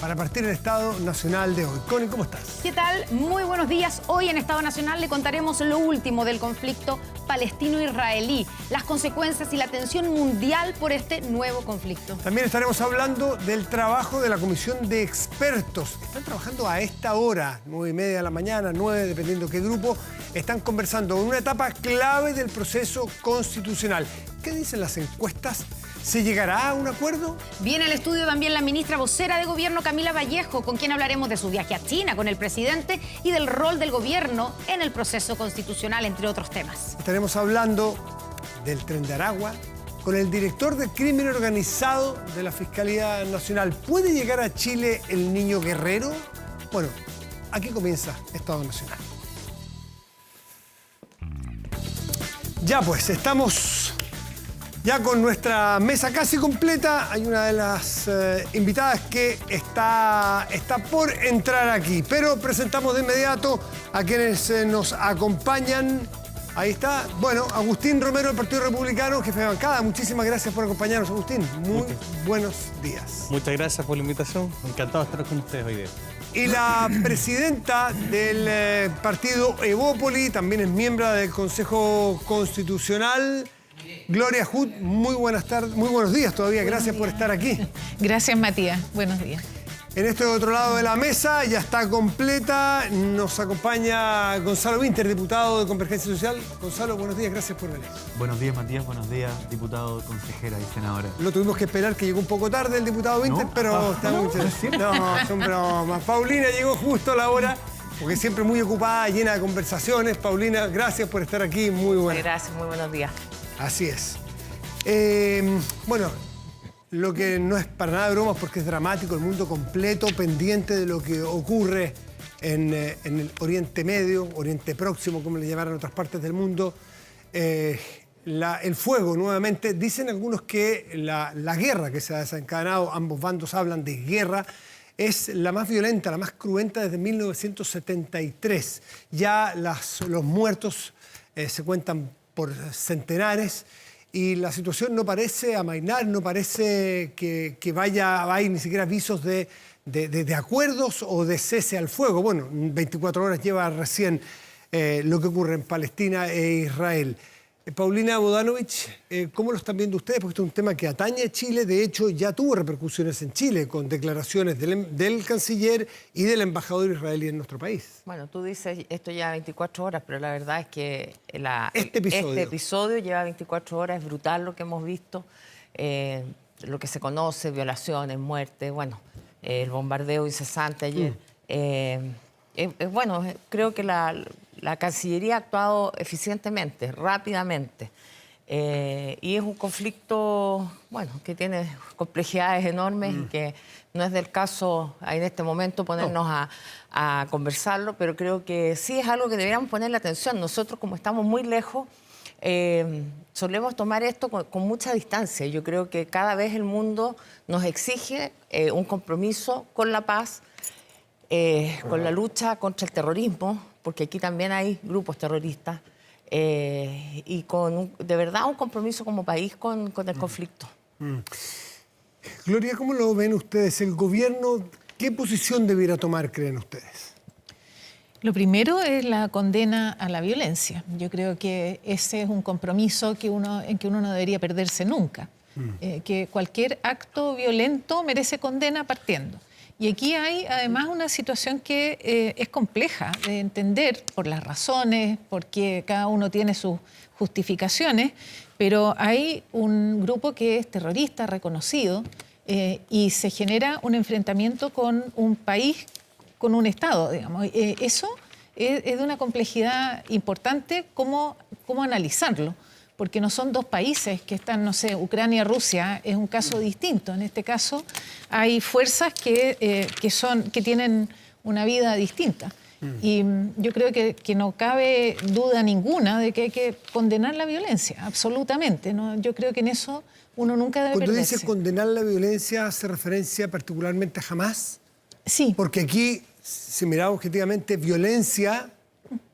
para partir el Estado Nacional de hoy. Connie, ¿cómo estás? ¿Qué tal? Muy buenos días. Hoy en Estado Nacional le contaremos lo último del conflicto palestino-israelí, las consecuencias y la tensión mundial por este nuevo conflicto. También estaremos hablando del trabajo de la Comisión de Expertos. Están trabajando a esta hora, 9:30 de la mañana, 9, dependiendo qué grupo. Están conversando en una etapa clave del proceso constitucional. ¿Qué dicen las encuestas? ¿Se llegará a un acuerdo? Viene al estudio también la ministra vocera de Gobierno, Camila Vallejo, con quien hablaremos de su viaje a China con el presidente y del rol del gobierno en el proceso constitucional, entre otros temas. Estaremos hablando del Tren de Aragua con el director de crimen organizado de la Fiscalía Nacional. ¿Puede llegar a Chile el niño guerrero? Bueno, aquí comienza Estado Nacional. Ya pues, estamos ya con nuestra mesa casi completa. Hay una de las invitadas que está por entrar aquí. Pero presentamos de inmediato a quienes nos acompañan. Ahí está. Bueno, Agustín Romero del Partido Republicano, jefe de bancada. Muchísimas gracias por acompañarnos, Agustín. Muy buenos días. Muchas gracias por la invitación. Encantado de estar con ustedes hoy día. Y la presidenta del partido Evópoli, también es miembro del Consejo Constitucional, Gloria Hood. Muy buenas tardes, muy buenos días todavía. Gracias por estar aquí. Gracias, Matías. Buenos días. En este otro lado de la mesa ya está completa. Nos acompaña Gonzalo Winter, diputado de Convergencia Social. Gonzalo, buenos días, gracias por venir. Buenos días, Matías. Buenos días, diputado, consejera y senadora. Lo tuvimos que esperar, que llegó un poco tarde el diputado Winter, pero está muy interesante. No, son bromas. Paulina llegó justo a la hora, porque siempre muy ocupada, llena de conversaciones. Paulina, gracias por estar aquí. Muy buena. Gracias, muy buenos días. Así es. Bueno, lo que no es para nada de bromas porque es dramático, el mundo completo pendiente de lo que ocurre en el Oriente Medio, Oriente Próximo, como le llamaron en otras partes del mundo. El fuego, nuevamente, dicen algunos que la guerra que se ha desencadenado, ambos bandos hablan de guerra, es la más violenta, la más cruenta desde 1973. Ya los muertos se cuentan por centenares. Y la situación no parece amainar, no parece que hay ni siquiera avisos de acuerdos o de cese al fuego. Bueno, 24 horas lleva recién lo que ocurre en Palestina e Israel. Paulina Bodanovich, ¿cómo lo están viendo ustedes? Porque esto es un tema que atañe a Chile. De hecho, ya tuvo repercusiones en Chile con declaraciones del canciller y del embajador israelí en nuestro país. Bueno, tú dices esto ya 24 horas, pero la verdad es que este episodio lleva 24 horas. Es brutal lo que hemos visto, lo que se conoce, violaciones, muertes, bueno, el bombardeo incesante ayer. Bueno, creo que la Cancillería ha actuado eficientemente, rápidamente. Y es un conflicto, bueno, que tiene complejidades enormes y que no es del caso en este momento ponernos a conversarlo, pero creo que sí es algo que deberíamos ponerle atención. Nosotros, como estamos muy lejos, solemos tomar esto con mucha distancia. Yo creo que cada vez el mundo nos exige un compromiso con la paz, con la lucha contra el terrorismo, porque aquí también hay grupos terroristas, y de verdad un compromiso como país con el conflicto. Gloria, ¿cómo lo ven ustedes? ¿El gobierno qué posición debiera tomar, creen ustedes? Lo primero es la condena a la violencia. Yo creo que ese es un compromiso en que uno no debería perderse nunca. Que cualquier acto violento merece condena partiendo. Y aquí hay además una situación que es compleja de entender por las razones, porque cada uno tiene sus justificaciones, pero hay un grupo que es terrorista reconocido y se genera un enfrentamiento con un país, con un Estado, digamos. Eso es de una complejidad importante, cómo analizarlo. Porque no son dos países que están, no sé, Ucrania y Rusia, es un caso distinto. En este caso hay fuerzas que tienen una vida distinta. Y yo creo que no cabe duda ninguna de que hay que condenar la violencia, absolutamente, ¿no? Yo creo que en eso uno nunca debe perderse. Cuando dice condenar la violencia, ¿hace referencia particularmente a Hamás? Sí. Porque aquí, si miramos objetivamente, violencia,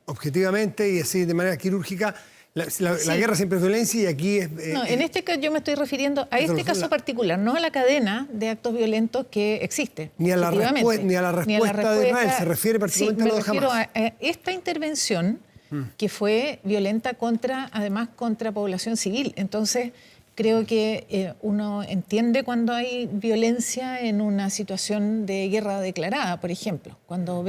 objetivamente y así de manera quirúrgica, La guerra siempre es violencia y aquí es... No, en este caso yo me estoy refiriendo a este caso la- particular, no a la cadena de actos violentos que existe. Ni a la efectivamente. ni a la respuesta de Israel, se refiere particularmente sí, a lo de me refiero Hamás. a esta intervención que fue violenta además contra población civil. Entonces, creo que uno entiende cuando hay violencia en una situación de guerra declarada, por ejemplo, cuando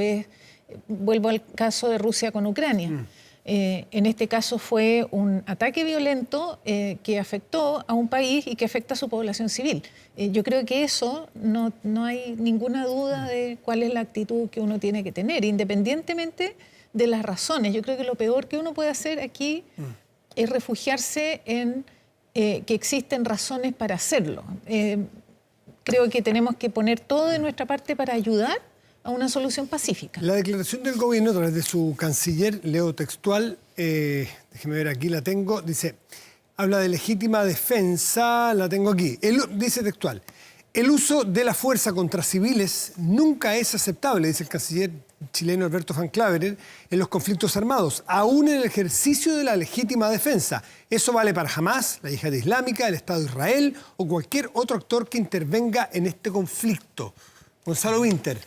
vuelvo al caso de Rusia con Ucrania. En este caso fue un ataque violento que afectó a un país y que afecta a su población civil. Yo creo que eso no hay ninguna duda de cuál es la actitud que uno tiene que tener, independientemente de las razones. Yo creo que lo peor que uno puede hacer aquí es refugiarse en que existen razones para hacerlo. Creo que tenemos que poner todo de nuestra parte para ayudar a una solución pacífica. La declaración del gobierno a través de su canciller, leo textual, déjeme ver, aquí la tengo, dice, habla de legítima defensa, la tengo aquí, dice textual, el uso de la fuerza contra civiles nunca es aceptable, dice el canciller chileno Alberto Van Claveren, en los conflictos armados, aún en el ejercicio de la legítima defensa. Eso vale para Hamás, la Yihad Islámica, el Estado de Israel o cualquier otro actor que intervenga en este conflicto. Gonzalo Winter,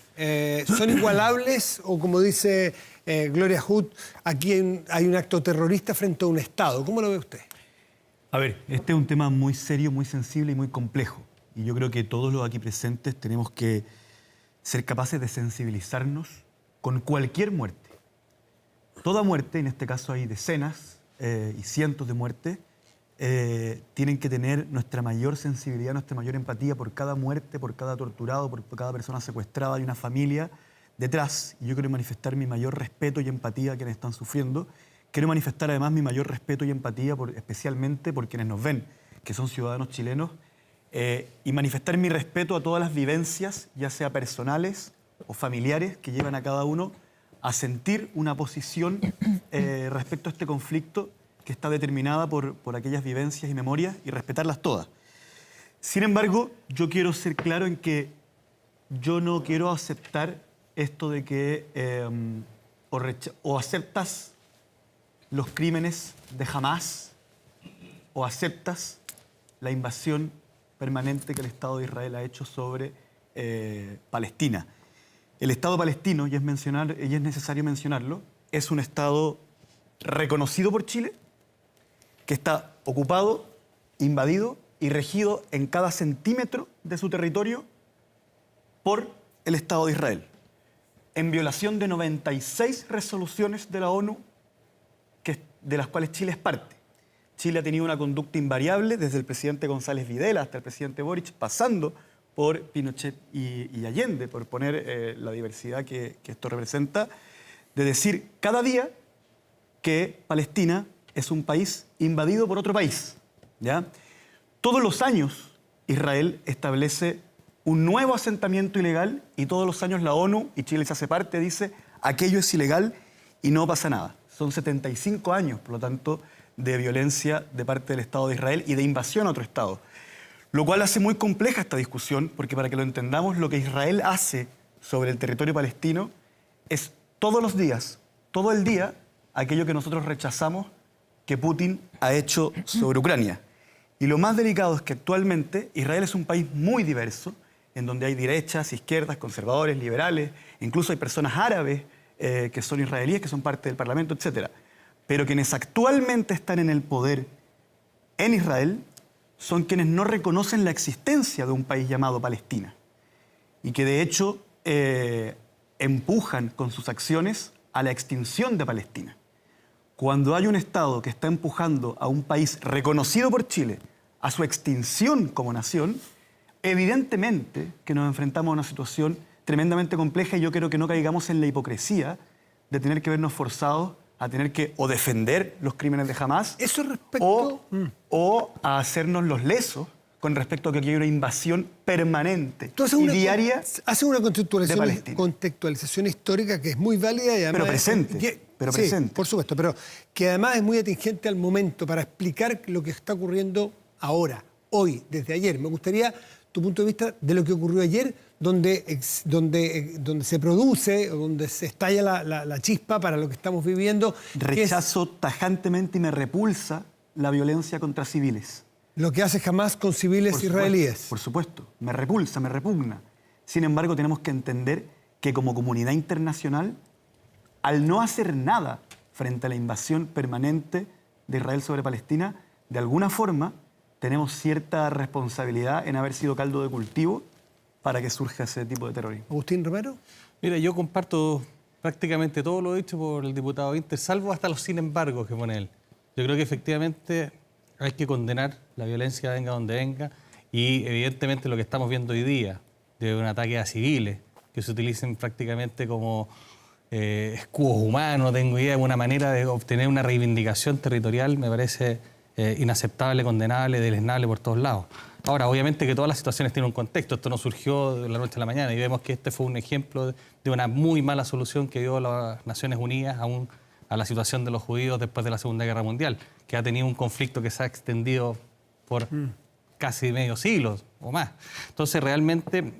¿son igualables o como dice Gloria Hood, aquí hay un acto terrorista frente a un Estado? ¿Cómo lo ve usted? A ver, este es un tema muy serio, muy sensible y muy complejo. Y yo creo que todos los aquí presentes tenemos que ser capaces de sensibilizarnos con cualquier muerte. Toda muerte, en este caso hay decenas y cientos de muertes, tienen que tener nuestra mayor sensibilidad, nuestra mayor empatía por cada muerte, por cada torturado, por cada persona secuestrada. Hay una familia detrás y yo quiero manifestar mi mayor respeto y empatía a quienes están sufriendo. Quiero manifestar además mi mayor respeto y empatía especialmente por quienes nos ven, que son ciudadanos chilenos, y manifestar mi respeto a todas las vivencias, ya sea personales o familiares, que llevan a cada uno a sentir una posición respecto a este conflicto que está determinada por aquellas vivencias y memorias y respetarlas todas. Sin embargo, yo quiero ser claro en que yo no quiero aceptar esto de que o aceptas los crímenes de Hamás o aceptas la invasión permanente que el Estado de Israel ha hecho sobre Palestina. El Estado palestino, y es necesario mencionarlo, es un Estado reconocido por Chile, que está ocupado, invadido y regido en cada centímetro de su territorio por el Estado de Israel, en violación de 96 resoluciones de la ONU, de las cuales Chile es parte. Chile ha tenido una conducta invariable desde el presidente González Videla hasta el presidente Boric, pasando por Pinochet y Allende, por poner la diversidad que esto representa, de decir cada día que Palestina es un país invadido por otro país, ¿ya? Todos los años Israel establece un nuevo asentamiento ilegal y todos los años la ONU, y Chile se hace parte, dice aquello es ilegal y no pasa nada. Son 75 años, por lo tanto, de violencia de parte del Estado de Israel y de invasión a otro Estado. Lo cual hace muy compleja esta discusión, porque para que lo entendamos, lo que Israel hace sobre el territorio palestino es todos los días, todo el día, aquello que nosotros rechazamos que Putin ha hecho sobre Ucrania. Y lo más delicado es que actualmente Israel es un país muy diverso, en donde hay derechas, izquierdas, conservadores, liberales, incluso hay personas árabes que son israelíes, que son parte del Parlamento, etc. Pero quienes actualmente están en el poder en Israel son quienes no reconocen la existencia de un país llamado Palestina y que de hecho empujan con sus acciones a la extinción de Palestina. Cuando hay un Estado que está empujando a un país reconocido por Chile a su extinción como nación, evidentemente que nos enfrentamos a una situación tremendamente compleja y yo creo que no caigamos en la hipocresía de tener que vernos forzados a tener que o defender los crímenes de Hamás Eso respecto... o a hacernos los lesos con respecto a que aquí hay una invasión permanente Entonces, y diaria hace una de Palestina. contextualización histórica que es muy válida y además... Pero presente, pero sí, presente. por supuesto, pero que además es muy atingente al momento para explicar lo que está ocurriendo ahora, hoy, desde ayer. Me gustaría tu punto de vista de lo que ocurrió ayer, donde se produce, o donde se estalla la chispa para lo que estamos viviendo. Rechazo tajantemente y me repulsa la violencia contra civiles. Lo que hace Hamás con civiles israelíes. Por supuesto, me repulsa, me repugna. Sin embargo, tenemos que entender que como comunidad internacional, al no hacer nada frente a la invasión permanente de Israel sobre Palestina, de alguna forma tenemos cierta responsabilidad en haber sido caldo de cultivo para que surja ese tipo de terrorismo. Agustín Romero. Mira, yo comparto prácticamente todo lo dicho por el diputado Inter, salvo hasta los sin embargo que pone él. Yo creo que efectivamente hay que condenar la violencia venga donde venga y evidentemente lo que estamos viendo hoy día de un ataque a civiles que se utilicen prácticamente como escudos humanos, tengo idea, una manera de obtener una reivindicación territorial, me parece inaceptable, condenable, deleznable por todos lados. Ahora, obviamente que todas las situaciones tienen un contexto, esto no surgió de la noche a la mañana y vemos que este fue un ejemplo de una muy mala solución que dio las Naciones Unidas a la situación de los judíos después de la Segunda Guerra Mundial, que ha tenido un conflicto que se ha extendido por casi medio siglo o más. Entonces, realmente,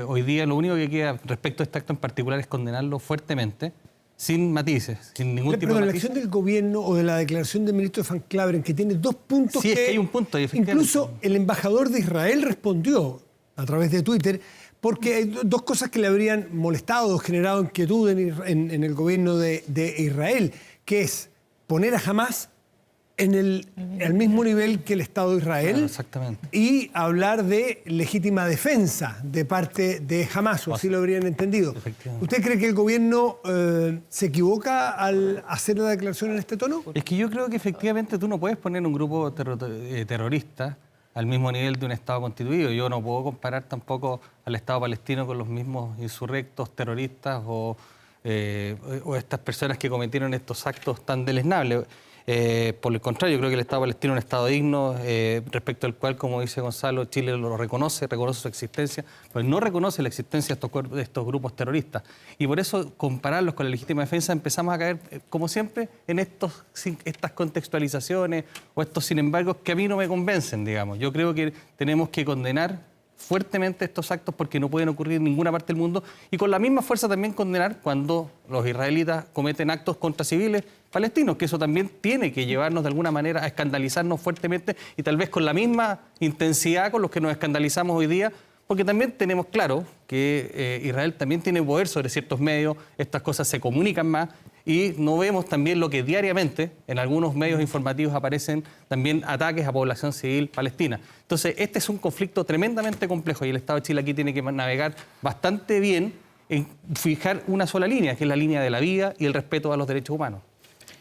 hoy día lo único que queda respecto a este acto en particular es condenarlo fuertemente, sin matices, sin ningún tipo de la matices. acción del gobierno o de la declaración del ministro Van Claveren, que tiene dos puntos Sí, es que hay un punto ahí, efectivamente. Incluso el embajador de Israel respondió a través de Twitter, porque hay dos cosas que le habrían molestado o generado inquietud en el gobierno de Israel, que es poner a Hamás al mismo nivel que el Estado de Israel. Claro, exactamente. Y hablar de legítima defensa de parte de Hamás, o así lo habrían entendido. ¿Usted cree que el gobierno se equivoca al hacer la declaración en este tono? Es que yo creo que efectivamente tú no puedes poner un grupo terrorista al mismo nivel de un Estado constituido. Yo no puedo comparar tampoco al Estado palestino con los mismos insurrectos, terroristas o estas personas que cometieron estos actos tan deleznables. Por el contrario, yo creo que el Estado palestino es un Estado digno, respecto al cual, como dice Gonzalo, Chile lo reconoce su existencia, pero no reconoce la existencia de estos grupos terroristas. Y por eso, compararlos con la legítima defensa, empezamos a caer, como siempre, en estas contextualizaciones o estos sin embargo que a mí no me convencen, digamos. Yo creo que tenemos que condenar fuertemente estos actos porque no pueden ocurrir en ninguna parte del mundo y con la misma fuerza también condenar cuando los israelitas cometen actos contra civiles palestinos, que eso también tiene que llevarnos de alguna manera a escandalizarnos fuertemente y tal vez con la misma intensidad con los que nos escandalizamos hoy día, porque también tenemos claro que Israel también tiene poder sobre ciertos medios, estas cosas se comunican más y no vemos también lo que diariamente en algunos medios informativos aparecen también ataques a población civil palestina. Entonces, este es un conflicto tremendamente complejo y el Estado de Chile aquí tiene que navegar bastante bien en fijar una sola línea, que es la línea de la vida y el respeto a los derechos humanos.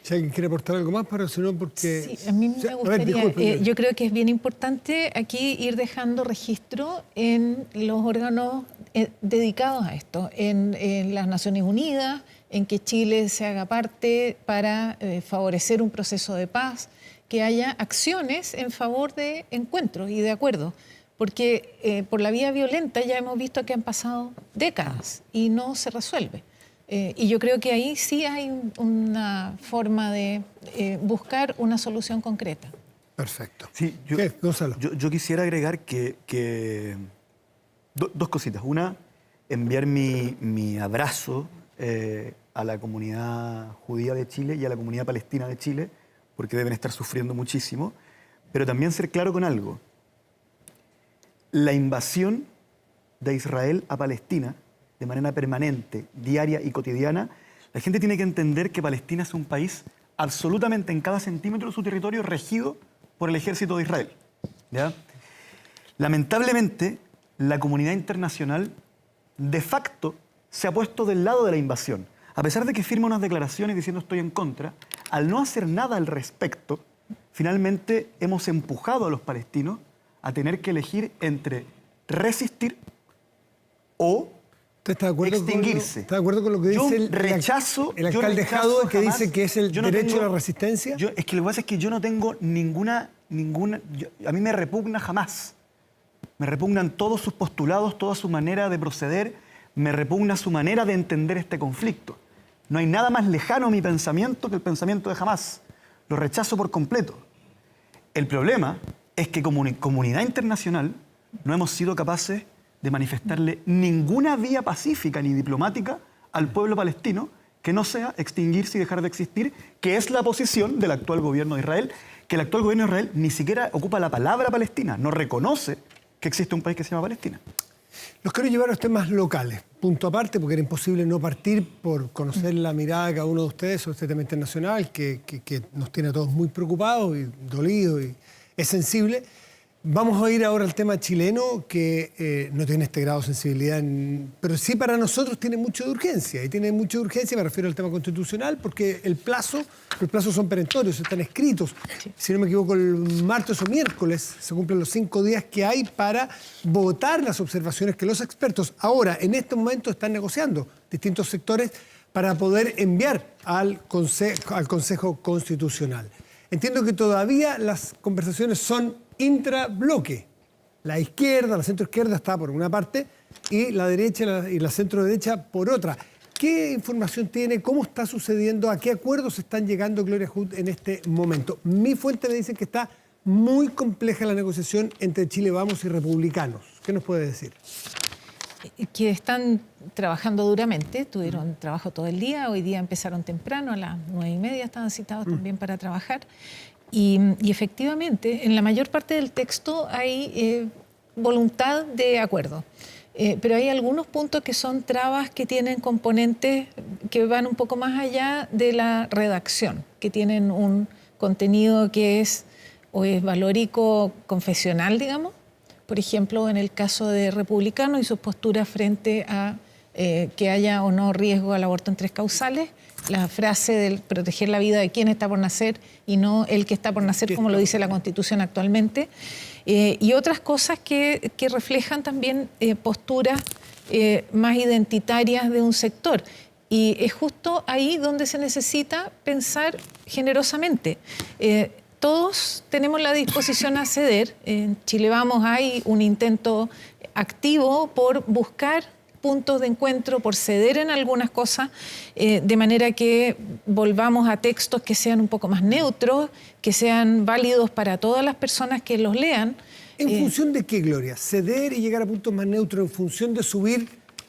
Si alguien quiere aportar algo más, pero si no, porque... Sí, a mí me gustaría, disculpe, yo creo que es bien importante aquí ir dejando registro en los órganos dedicados a esto, en las Naciones Unidas, en que Chile se haga parte para favorecer un proceso de paz, que haya acciones en favor de encuentros y de acuerdos, porque por la vía violenta ya hemos visto que han pasado décadas y no se resuelve. Y yo creo que ahí sí hay una forma de buscar una solución concreta. Perfecto. Sí, ¿Qué, Gonzalo? Yo quisiera agregar que dos cositas. Una, enviar mi abrazo a la comunidad judía de Chile y a la comunidad palestina de Chile, porque deben estar sufriendo muchísimo, pero también ser claro con algo. La invasión de Israel a Palestina, de manera permanente, diaria y cotidiana, la gente tiene que entender que Palestina es un país absolutamente en cada centímetro de su territorio regido por el ejército de Israel. ¿Ya? Lamentablemente, la comunidad internacional de facto se ha puesto del lado de la invasión. A pesar de que firma unas declaraciones diciendo estoy en contra, al no hacer nada al respecto, finalmente hemos empujado a los palestinos a tener que elegir entre resistir o ¿Usted está de acuerdo extinguirse. ¿Está de acuerdo con lo que dice el alcalde Jadwe, que dice que es el derecho a la resistencia? Es que lo que pasa es que yo no tengo ninguna a mí me repugna jamás. Me repugnan todos sus postulados, toda su manera de proceder, me repugna su manera de entender este conflicto. No hay nada más lejano a mi pensamiento que el pensamiento de Hamás. Lo rechazo por completo. El problema es que como comunidad internacional no hemos sido capaces de manifestarle ninguna vía pacífica ni diplomática al pueblo palestino que no sea extinguirse y dejar de existir, que es la posición del actual gobierno de Israel, que el actual gobierno de Israel ni siquiera ocupa la palabra Palestina, no reconoce que existe un país que se llama Palestina. Los quiero llevar a los temas locales, punto aparte, porque era imposible no partir por conocer la mirada de cada uno de ustedes sobre este tema internacional que nos tiene a todos muy preocupados y dolidos y es sensible. Vamos a ir ahora al tema chileno, que no tiene este grado de sensibilidad, pero sí para nosotros tiene mucho de urgencia. Y tiene mucha urgencia, me refiero al tema constitucional, porque los plazos son perentorios, están escritos. Sí. Si no me equivoco, el martes o miércoles se cumplen los 5 días que hay para votar las observaciones que los expertos ahora, en este momento, están negociando distintos sectores para poder enviar al Consejo Constitucional. Entiendo que todavía las conversaciones son intrabloque. La izquierda, la centroizquierda está por una parte y la derecha y la centroderecha por otra. ¿Qué información tiene? ¿Cómo está sucediendo? ¿A qué acuerdos están llegando, Gloria Hood, en este momento? Mi fuente me dice que está muy compleja la negociación entre Chile Vamos y republicanos. ¿Qué nos puede decir? Que están trabajando duramente, tuvieron trabajo todo el día, hoy día empezaron temprano, a las 9:30 estaban citados también para trabajar. Y efectivamente, en la mayor parte del texto hay voluntad de acuerdo. Pero hay algunos puntos que son trabas que tienen componentes que van un poco más allá de la redacción, que tienen un contenido que es o es valórico confesional, digamos. Por ejemplo, en el caso de republicanos y sus posturas frente a que haya o no riesgo al aborto en 3 causales, la frase del proteger la vida de quien está por nacer y no el que está por nacer, como lo dice la Constitución actualmente, y otras cosas que reflejan también posturas más identitarias de un sector. Y es justo ahí donde se necesita pensar generosamente. Todos tenemos la disposición a ceder. En Chile Vamos hay un intento activo por buscar puntos de encuentro, por ceder en algunas cosas, de manera que volvamos a textos que sean un poco más neutros, que sean válidos para todas las personas que los lean. ¿En función de qué, Gloria? ¿Ceder y llegar a puntos más neutros en función de subir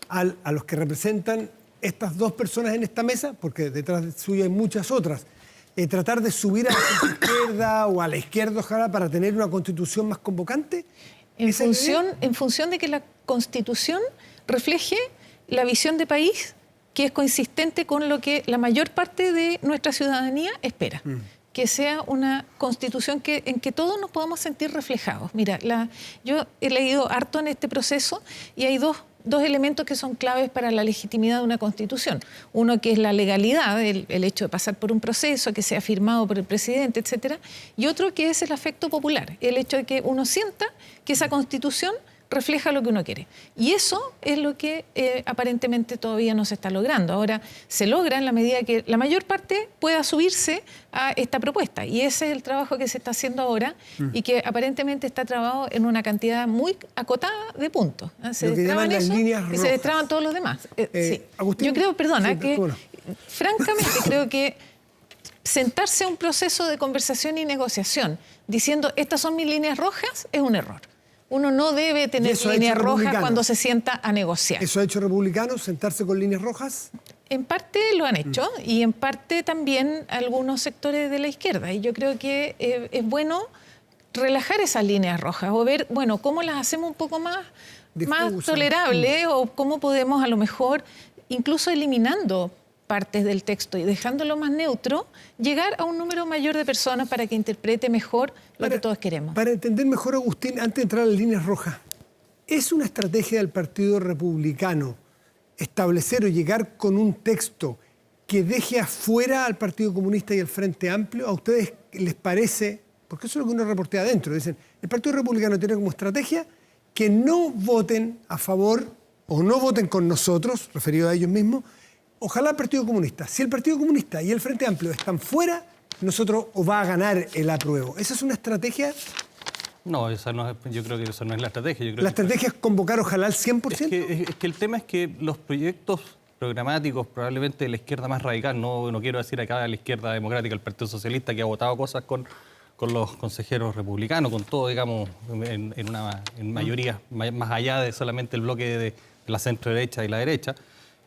a los que representan estas 2 personas en esta mesa? Porque detrás de suya hay muchas otras. ¿Tratar de subir a la izquierda o a la izquierda, ojalá, para tener una constitución más convocante? En función de que la Constitución refleje la visión de país que es consistente con lo que la mayor parte de nuestra ciudadanía espera. Que sea una constitución en que todos nos podamos sentir reflejados. Mira, yo he leído harto en este proceso y hay dos elementos que son claves para la legitimidad de una constitución. Uno que es la legalidad, el hecho de pasar por un proceso, que sea firmado por el presidente, etcétera. Y otro que es el afecto popular, el hecho de que uno sienta que esa constitución refleja lo que uno quiere. Y eso es lo que aparentemente todavía no se está logrando. Ahora se logra en la medida que la mayor parte pueda subirse a esta propuesta. Y ese es el trabajo que se está haciendo ahora y que aparentemente está trabado en una cantidad muy acotada de puntos. Se destraban eso y se destraban todos los demás. Sí. Agustín, yo creo, perdona, sí, que bueno. Francamente creo que sentarse a un proceso de conversación y negociación diciendo estas son mis líneas rojas es un error. Uno no debe tener líneas rojas cuando se sienta a negociar. ¿Eso ha hecho republicanos, sentarse con líneas rojas? En parte lo han hecho y en parte también algunos sectores de la izquierda. Y yo creo que es bueno relajar esas líneas rojas o ver, bueno, cómo las hacemos un poco más tolerables o cómo podemos a lo mejor, incluso eliminando partes del texto y dejándolo más neutro, llegar a un número mayor de personas para que interprete mejor lo que todos queremos. Para entender mejor, Agustín, antes de entrar a las líneas rojas, ¿es una estrategia del Partido Republicano establecer o llegar con un texto que deje afuera al Partido Comunista y al Frente Amplio? ¿A ustedes les parece? Porque eso es lo que uno reportea adentro. Dicen, el Partido Republicano tiene como estrategia que no voten a favor o no voten con nosotros, referido a ellos mismos. Ojalá el Partido Comunista. Si el Partido Comunista y el Frente Amplio están fuera, nosotros o va a ganar el apruebo. ¿Esa es una estrategia? No, yo creo que eso no es la estrategia. Yo creo ¿La estrategia es convocar ojalá al 100%? Es que el tema es que los proyectos programáticos, probablemente de la izquierda más radical, no quiero decir acá de la izquierda democrática, el Partido Socialista, que ha votado cosas con con los consejeros republicanos, con todo, digamos, en mayoría, más allá de solamente el bloque de la centro-derecha y la derecha.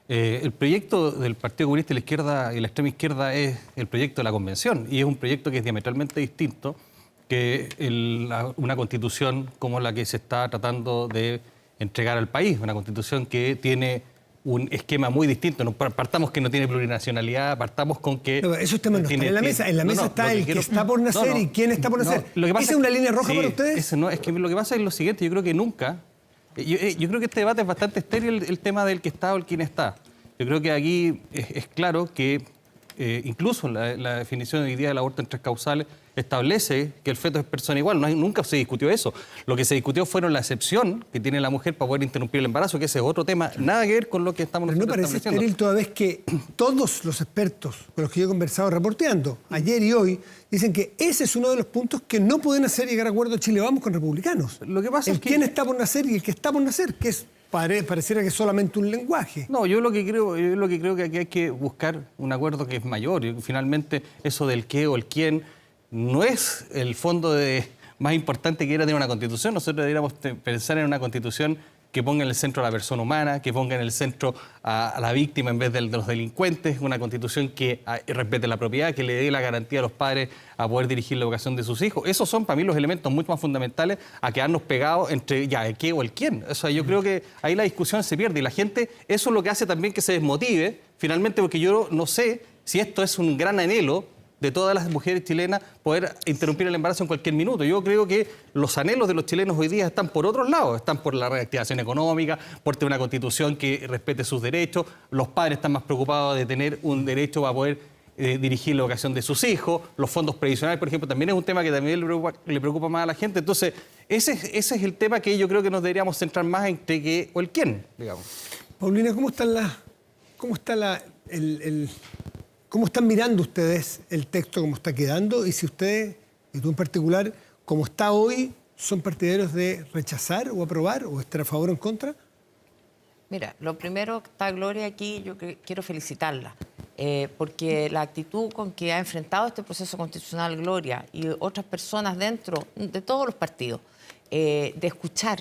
El proyecto del Partido Comunista y la izquierda y la extrema izquierda es el proyecto de la Convención, y es un proyecto que es diametralmente distinto que una constitución como la que se está tratando de entregar al país, una constitución que tiene un esquema muy distinto. No, partamos que no tiene plurinacionalidad, partamos con que... No, esos temas no están en la mesa. En la mesa está el que está por nacer y quién está por nacer. ¿Esa es una línea roja para ustedes? Es que lo que pasa es lo siguiente, yo creo que nunca... Yo creo que este debate es bastante estéril, el tema del que está o el quién está. Yo creo que aquí es claro que incluso la definición hoy día del aborto en 3 causales establece que el feto es persona igual. Nunca se discutió eso. Lo que se discutió fueron la excepción que tiene la mujer para poder interrumpir el embarazo, que ese es otro tema, nada que ver con lo que estamos Pero no parece estéril toda vez que todos los expertos con los que yo he conversado reporteando ayer y hoy dicen que ese es uno de los puntos que no pueden hacer llegar a acuerdo Chile Vamos con republicanos. Lo que pasa es que... quién está por nacer y el que está por nacer, que es pareciera que es solamente un lenguaje. No, yo lo que creo que aquí hay que buscar un acuerdo que es mayor. Y finalmente eso del qué o el quién no es el fondo más importante que era tener una constitución. Nosotros deberíamos pensar en una constitución que ponga en el centro a la persona humana, que ponga en el centro a la víctima en vez de los delincuentes, una constitución que respete la propiedad, que le dé la garantía a los padres a poder dirigir la educación de sus hijos. Esos son para mí los elementos mucho más fundamentales a quedarnos pegados entre ya el qué o el quién. O sea, yo creo que ahí la discusión se pierde y la gente, eso es lo que hace también que se desmotive, finalmente, porque yo no sé si esto es un gran anhelo de todas las mujeres chilenas poder interrumpir el embarazo en cualquier minuto. Yo creo que los anhelos de los chilenos hoy día están por otros lados, están por la reactivación económica, por tener una constitución que respete sus derechos, los padres están más preocupados de tener un derecho para poder dirigir la educación de sus hijos, los fondos previsionales, por ejemplo, también es un tema que también le preocupa más a la gente. Entonces, ese es el tema que yo creo que nos deberíamos centrar más entre qué o el quién, digamos. Paulina, ¿cómo están mirando ustedes el texto, cómo está quedando? Y si ustedes, y tú en particular, como está hoy, ¿son partidarios de rechazar o aprobar o estar a favor o en contra? Mira, lo primero que está Gloria aquí, yo quiero felicitarla, porque la actitud con que ha enfrentado este proceso constitucional Gloria y otras personas dentro de todos los partidos, de escuchar,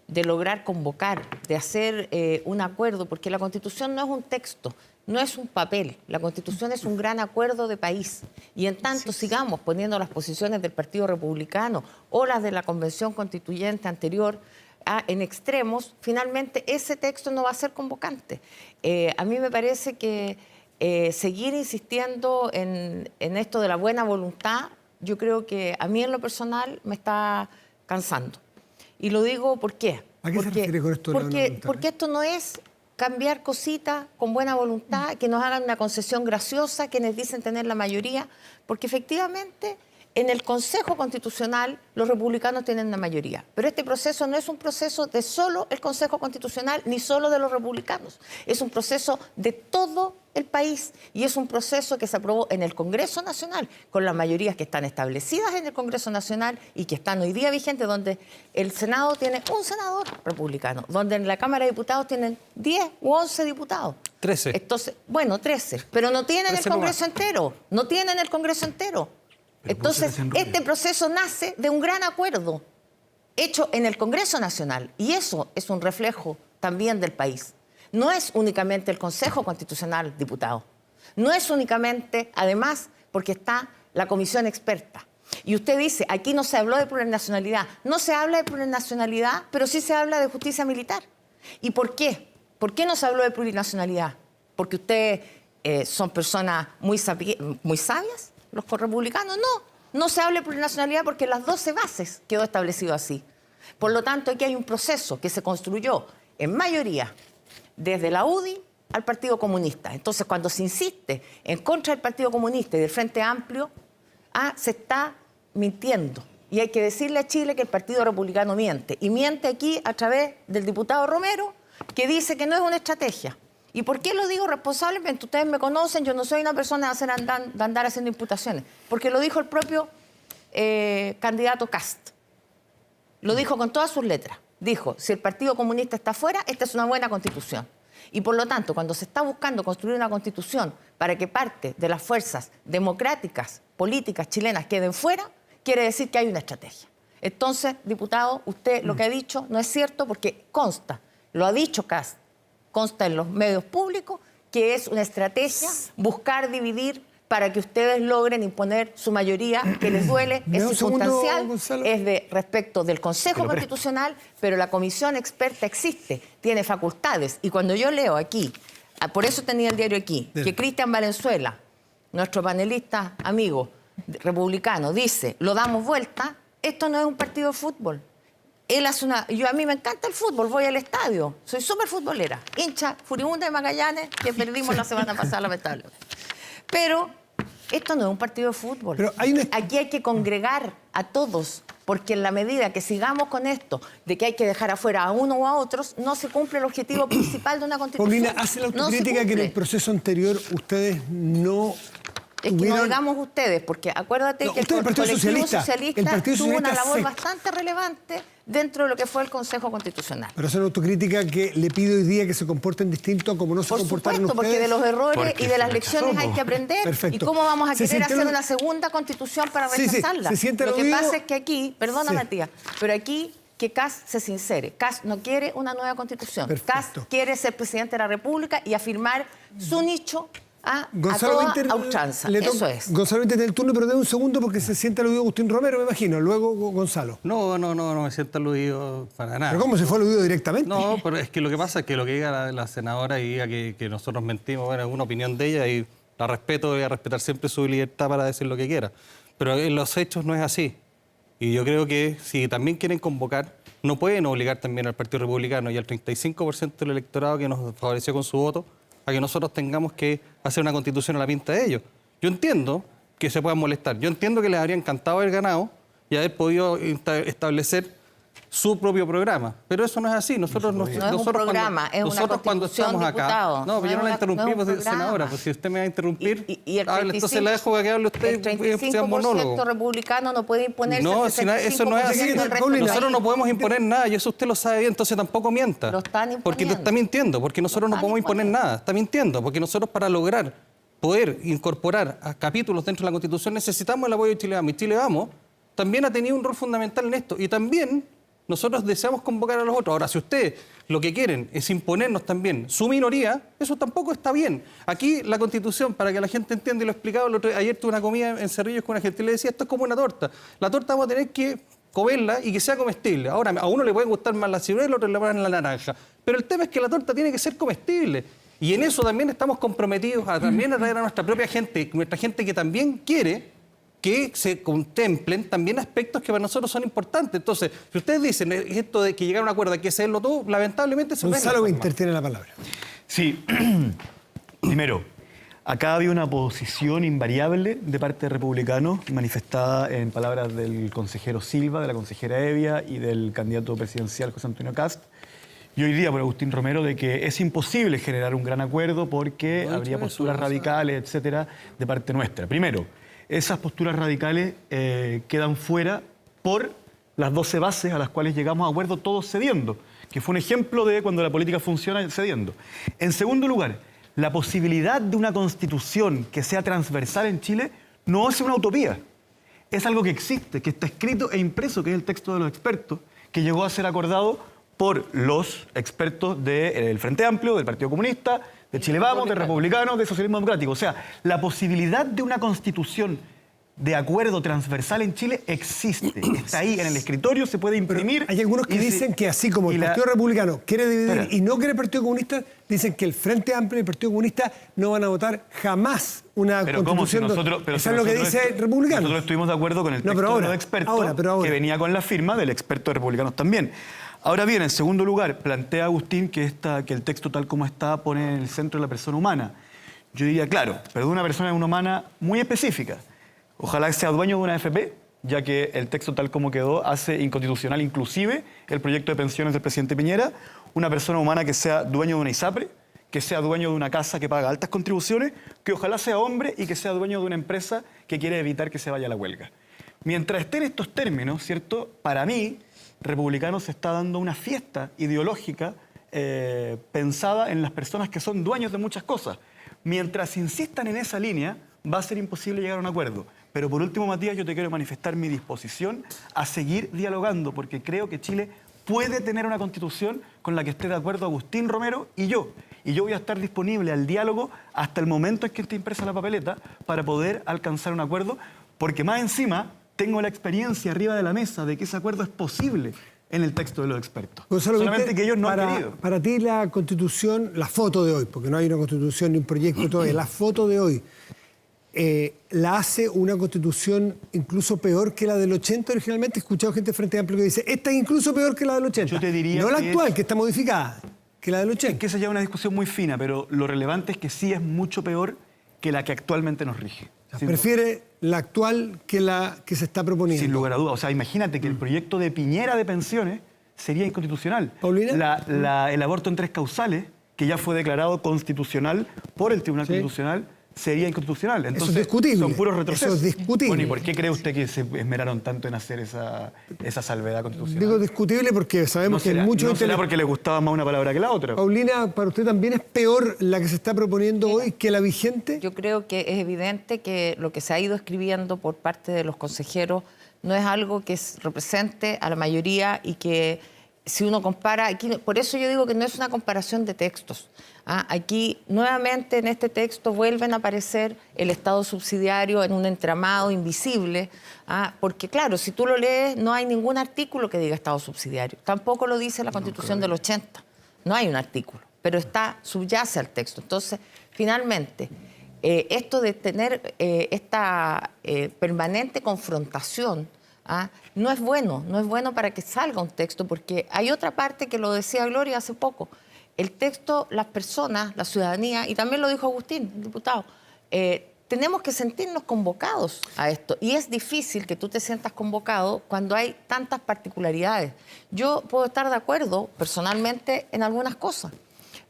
de lograr convocar, de hacer un acuerdo, porque la Constitución no es un texto, no es un papel, la Constitución es un gran acuerdo de país. Y en tanto sigamos poniendo las posiciones del Partido Republicano o las de la Convención Constituyente anterior en extremos, finalmente ese texto no va a ser convocante. A mí me parece que seguir insistiendo en esto de la buena voluntad, yo creo que a mí en lo personal me está cansando. Y lo digo ¿por qué? ¿A qué se refiere con esto de la buena voluntad? Porque esto no es cambiar cositas con buena voluntad, que nos hagan una concesión graciosa, quienes dicen tener la mayoría, porque efectivamente en el Consejo Constitucional los republicanos tienen una mayoría, pero este proceso no es un proceso de solo el Consejo Constitucional ni solo de los republicanos, es un proceso de todo el país y es un proceso que se aprobó en el Congreso Nacional con las mayorías que están establecidas en el Congreso Nacional y que están hoy día vigentes, donde el Senado tiene un senador republicano, donde en la Cámara de Diputados tienen 10 u 11 diputados. 13. Entonces, bueno, 13, pero no tienen el Congreso entero, no tienen el Congreso entero. Entonces, este proceso nace de un gran acuerdo hecho en el Congreso Nacional y eso es un reflejo también del país. No es únicamente el Consejo Constitucional, diputado. No es únicamente, además, porque está la comisión experta. Y usted dice, aquí no se habló de plurinacionalidad. No se habla de plurinacionalidad, pero sí se habla de justicia militar. ¿Y por qué? ¿Por qué no se habló de plurinacionalidad? ¿Porque ustedes son personas muy sabias? ¿Los republicanos? No se habla de plurinacionalidad porque en las 12 bases quedó establecido así. Por lo tanto, aquí hay un proceso que se construyó en mayoría desde la UDI al Partido Comunista. Entonces, cuando se insiste en contra del Partido Comunista y del Frente Amplio, se está mintiendo. Y hay que decirle a Chile que el Partido Republicano miente. Y miente aquí a través del diputado Romero, que dice que no es una estrategia. ¿Y por qué lo digo responsablemente? Ustedes me conocen, yo no soy una persona de andar haciendo imputaciones, porque lo dijo el propio candidato Kast. Lo dijo con todas sus letras. Dijo, si el Partido Comunista está fuera, esta es una buena constitución. Y por lo tanto, cuando se está buscando construir una constitución para que parte de las fuerzas democráticas, políticas chilenas queden fuera, quiere decir que hay una estrategia. Entonces, diputado, usted lo que ha dicho no es cierto porque consta, lo ha dicho Kast, consta en los medios públicos que es una estrategia buscar dividir para que ustedes logren imponer su mayoría, que les duele, ¿Me es da un segundo, circunstancial, Gonzalo? es de respecto del Consejo Constitucional, pero la comisión experta existe, tiene facultades. Y cuando yo leo aquí, por eso tenía el diario aquí, que Cristian Valenzuela, nuestro panelista amigo republicano, dice, lo damos vuelta, esto no es un partido de fútbol. Él hace a mí me encanta el fútbol, voy al estadio, soy súper futbolera, hincha furibunda de Magallanes, que perdimos la semana pasada, lamentablemente. Pero esto no es un partido de fútbol. Pero Aquí hay que congregar a todos, porque en la medida que sigamos con esto, de que hay que dejar afuera a uno o a otros, no se cumple el objetivo principal de una constitución. Paulina, hace la autocrítica que en el proceso anterior ustedes no Es que no digamos ustedes, porque acuérdate que el Partido Socialista tuvo una labor bastante relevante dentro de lo que fue el Consejo Constitucional. Pero es una autocrítica que le pido hoy día que se comporten distinto a como no se comportaron ustedes. Porque de los errores y de las lecciones hay que aprender. Perfecto. ¿Y cómo vamos a querer hacer una segunda constitución para rechazarla? Lo que pasa es que aquí, perdona Matías, pero aquí que Kast se sincere. Kast no quiere una nueva constitución. Kast quiere ser presidente de la República y afirmar su nicho a toda ultranza. Eso es. Gonzalo Vinter, el turno, pero de un segundo porque se siente aludido Agustín Romero, me imagino. Luego Gonzalo. No me siento aludido para nada. ¿Pero cómo se fue aludido directamente? No, pero es que lo que pasa es que lo que diga la senadora y diga que nosotros mentimos, bueno, es una opinión de ella y la respeto, voy a respetar siempre su libertad para decir lo que quiera. Pero en los hechos no es así. Y yo creo que si también quieren convocar, no pueden obligar también al Partido Republicano y al 35% del electorado que nos favoreció con su voto a que nosotros tengamos que hacer una constitución a la pinta de ellos. Yo entiendo que se puedan molestar. Yo entiendo que les habría encantado haber ganado y haber podido establecer su propio programa. Pero eso no es así. Nosotros no es un programa, es una cuando constitución, estamos acá... diputado. No, pero yo no la interrumpí, pues, senadora. Pues si usted me va a interrumpir, entonces la dejo que hable usted. El 35% republicano no puede imponer. No, eso no es así. Nosotros no podemos imponer nada y eso usted lo sabe bien, entonces tampoco mienta. Lo están imponiendo. Porque está mintiendo, porque nosotros no podemos imponer nada. Está mintiendo, porque nosotros para lograr poder incorporar a capítulos dentro de la Constitución necesitamos el apoyo de Chile Vamos. Y Chile Vamos también ha tenido un rol fundamental en esto. Y también nosotros deseamos convocar a los otros. Ahora, si ustedes lo que quieren es imponernos también su minoría, eso tampoco está bien. Aquí la Constitución, para que la gente entienda, y lo he explicado, ayer tuve una comida en Cerrillos con una gente y le decía, esto es como una torta. La torta vamos a tener que comerla y que sea comestible. Ahora, a uno le puede gustar más la ciruela, al otro le ponen la naranja. Pero el tema es que la torta tiene que ser comestible. Y en eso también estamos comprometidos a también atraer a nuestra propia gente, nuestra gente que también quiere que se contemplen también aspectos que para nosotros son importantes. Entonces, si ustedes dicen esto de que llegar a un acuerdo hay que hacerlo todo, lamentablemente se Gonzalo Vinter tiene la palabra. Sí. Primero, acá había una posición invariable de parte de republicanos, manifestada en palabras del consejero Silva, de la consejera Evia y del candidato presidencial José Antonio Kast, y hoy día por Agustín Romero, de que es imposible generar un gran acuerdo porque habría posturas radicales, etcétera, de parte nuestra. Primero, esas posturas radicales quedan fuera por las 12 bases a las cuales llegamos a acuerdo todos cediendo, que fue un ejemplo de cuando la política funciona cediendo. En segundo lugar, la posibilidad de una constitución que sea transversal en Chile no es una utopía. Es algo que existe, que está escrito e impreso, que es el texto de los expertos, que llegó a ser acordado por los expertos del Frente Amplio, del Partido Comunista, de Chile Vamos, de Republicanos, de Socialismo Democrático. O sea, la posibilidad de una constitución de acuerdo transversal en Chile existe. Está ahí en el escritorio, se puede imprimir. Hay algunos que dicen que así como el Partido Republicano quiere dividir y no quiere el Partido Comunista, dicen que el Frente Amplio y el Partido Comunista no van a votar jamás una constitución. Eso es lo que dice el Republicano. Nosotros estuvimos de acuerdo con el texto de los expertos, que venía con la firma del experto de Republicanos también. Ahora bien, en segundo lugar, plantea Agustín que el texto tal como está pone en el centro de la persona humana. Yo diría, claro, pero de una persona humana muy específica. Ojalá sea dueño de una AFP, ya que el texto tal como quedó hace inconstitucional inclusive el proyecto de pensiones del presidente Piñera. Una persona humana que sea dueño de una ISAPRE, que sea dueño de una casa que paga altas contribuciones, que ojalá sea hombre y que sea dueño de una empresa que quiere evitar que se vaya a la huelga. Mientras estén estos términos, ¿cierto? Para mí, Republicanos se está dando una fiesta ideológica pensada en las personas que son dueños de muchas cosas. Mientras insistan en esa línea, va a ser imposible llegar a un acuerdo. Pero por último, Matías, yo te quiero manifestar mi disposición a seguir dialogando, porque creo que Chile puede tener una constitución con la que esté de acuerdo Agustín Romero y yo. Y yo voy a estar disponible al diálogo hasta el momento en que esté impresa la papeleta para poder alcanzar un acuerdo, porque más encima tengo la experiencia arriba de la mesa de que ese acuerdo es posible en el texto de los expertos. Gonzalo, solamente que ellos no han para, querido. Para ti la Constitución, la foto de hoy, porque no hay una Constitución ni un proyecto todavía, la foto de hoy, la hace una Constitución incluso peor que la del 80 originalmente. He escuchado gente de Frente Amplio que dice, esta es incluso peor que la del 80. Yo te diría no la que actual, que está modificada, que la del 80. Es que esa ya es una discusión muy fina, pero lo relevante es que sí es mucho peor que la que actualmente nos rige. Prefiere la actual que la que se está proponiendo. Sin lugar a dudas. O sea, imagínate que el proyecto de Piñera de pensiones sería inconstitucional. ¿Paulina? El aborto en 3 causales, que ya fue declarado constitucional por el Tribunal Constitucional, sería inconstitucional. Entonces, eso es discutible. son puros retrocesos. Eso es discutible. Bueno, ¿y por qué cree usted que se esmeraron tanto en hacer esa salvedad constitucional? Digo discutible porque sabemos que será, muchos no será porque le gustaba más una palabra que la otra. Paulina, ¿para usted también es peor la que se está proponiendo hoy que la vigente? Yo creo que es evidente que lo que se ha ido escribiendo por parte de los consejeros no es algo que represente a la mayoría y que si uno compara, aquí, por eso yo digo que no es una comparación de textos. Aquí nuevamente en este texto vuelven a aparecer el Estado subsidiario en un entramado invisible, porque claro, si tú lo lees no hay ningún artículo que diga Estado subsidiario, tampoco lo dice la Constitución del 80, no hay un artículo, pero subyace al texto. Entonces, finalmente, esto de tener esta permanente confrontación no es bueno para que salga un texto, porque hay otra parte que lo decía Gloria hace poco. El texto, las personas, la ciudadanía, y también lo dijo Agustín, el diputado, tenemos que sentirnos convocados a esto. Y es difícil que tú te sientas convocado cuando hay tantas particularidades. Yo puedo estar de acuerdo personalmente en algunas cosas,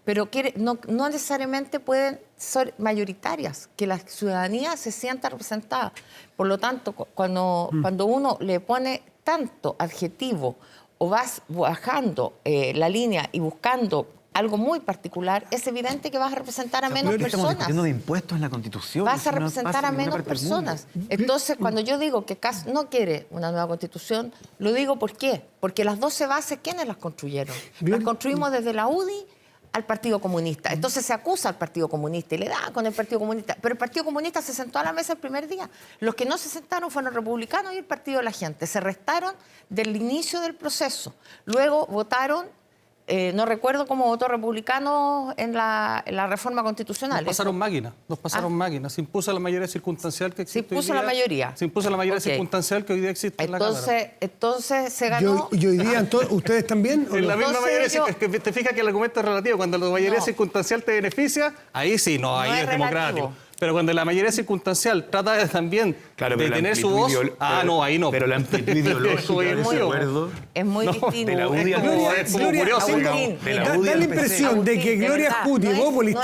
pero no necesariamente pueden ser mayoritarias, que la ciudadanía se sienta representada. Por lo tanto, cuando uno le pone tanto adjetivo o vas bajando la línea y buscando algo muy particular, es evidente que vas a representar a menos personas. Estamos discutiendo de impuestos en la Constitución. Vas a representar a menos personas. Entonces, cuando yo digo que CAS no quiere una nueva Constitución, lo digo ¿por qué? Porque las 12 bases, ¿quiénes las construyeron? Las construimos desde la UDI al Partido Comunista. Entonces se acusa al Partido Comunista y le da con el Partido Comunista. Pero el Partido Comunista se sentó a la mesa el primer día. Los que no se sentaron fueron los republicanos y el Partido de la Gente. Se restaron del inicio del proceso. Luego votaron, no recuerdo cómo votó republicanos en la reforma constitucional. Nos pasaron máquinas. Se impuso la mayoría circunstancial que existe. Se impuso la mayoría. Se impuso la mayoría circunstancial que hoy día existe en la Cámara. Entonces se ganó. ¿Y hoy día ustedes también? En la misma mayoría, es que te fijas que el argumento es relativo. Cuando la mayoría circunstancial te beneficia, ahí sí, ahí es democrático. Pero cuando la mayoría circunstancial trata también de tener su voz, ahí no. Pero la amplitud ideológica de ese acuerdo es muy distinto. De la UDI es como curioso, digamos. Da la impresión de que Gloria Juti, Bópolis,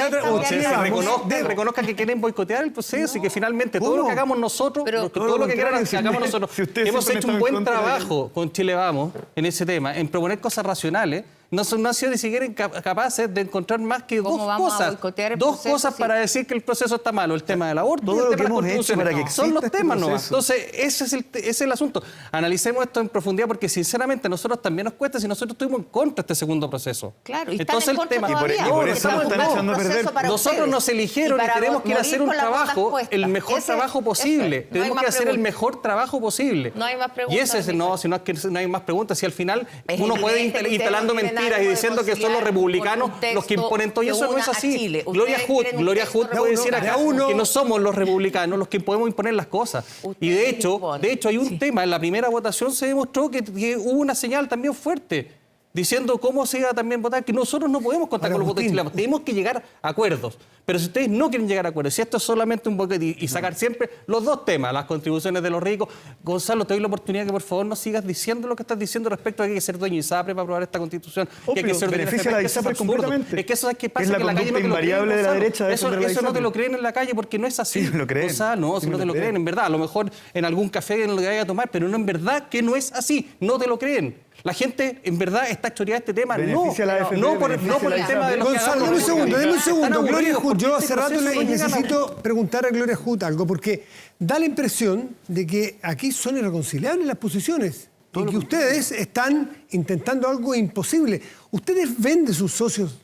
reconozca que quieren boicotear el proceso y que finalmente todo lo que hagamos nosotros, todo lo que quieran que hagamos nosotros, hemos hecho un buen trabajo con Chile Vamos en ese tema, en proponer cosas racionales. No han sido ni siquiera capaces de encontrar más que dos cosas para decir que el proceso está malo. El tema del aborto y el tema de las constituciones. Son los temas nomás. Entonces, ese es el asunto. Analicemos esto en profundidad porque, sinceramente, a nosotros también nos cuesta si nosotros estuvimos en contra de este segundo proceso. Claro, y entonces están en contra todavía, y por eso nos están echando a perder. Nosotros nos eligieron y tenemos que ir a hacer un trabajo, el mejor trabajo posible. Tenemos que hacer el mejor trabajo posible. No hay más preguntas. Y ese es si no es que no hay más preguntas. Si al final uno puede ir instalando mentiras y diciendo que son los republicanos los que imponen todo, y eso no es así. Gloria Hood puede decir acá que no somos los republicanos los que podemos imponer las cosas. Y de hecho hay un tema, en la primera votación se demostró que hubo una señal también fuerte, diciendo cómo se iba a también votar, que nosotros no podemos contar con los votos chilenos, tenemos que llegar a acuerdos. Pero si ustedes no quieren llegar a acuerdos, si esto es solamente un boquete y sacar siempre los dos temas, las contribuciones de los ricos, Gonzalo, te doy la oportunidad que por favor no sigas diciendo lo que estás diciendo respecto a que hay que ser dueño de ISAPRE para aprobar esta constitución. Que hay que ser beneficia a la ISAPRE completamente. Es que eso es que pasa es la que en la calle no te lo invariable creen, de la derecha. Eso no te lo creen en la calle porque no es así. Sí, lo creen. Gonzalo, no, si no te lo creen, en verdad. A lo mejor en algún café en lo que vaya a tomar, pero no, en verdad que no es así. No te lo creen. La gente, en verdad, está choreada este tema, Beneficia a la AFP, no por el tema de los que Gonzalo, dame un segundo, dame un segundo. Gloria Hood, yo hace rato le necesito preguntar a Gloria Hood algo, porque da la impresión de que aquí son irreconciliables las posiciones y que ustedes están intentando algo imposible. ¿Ustedes ven de sus socios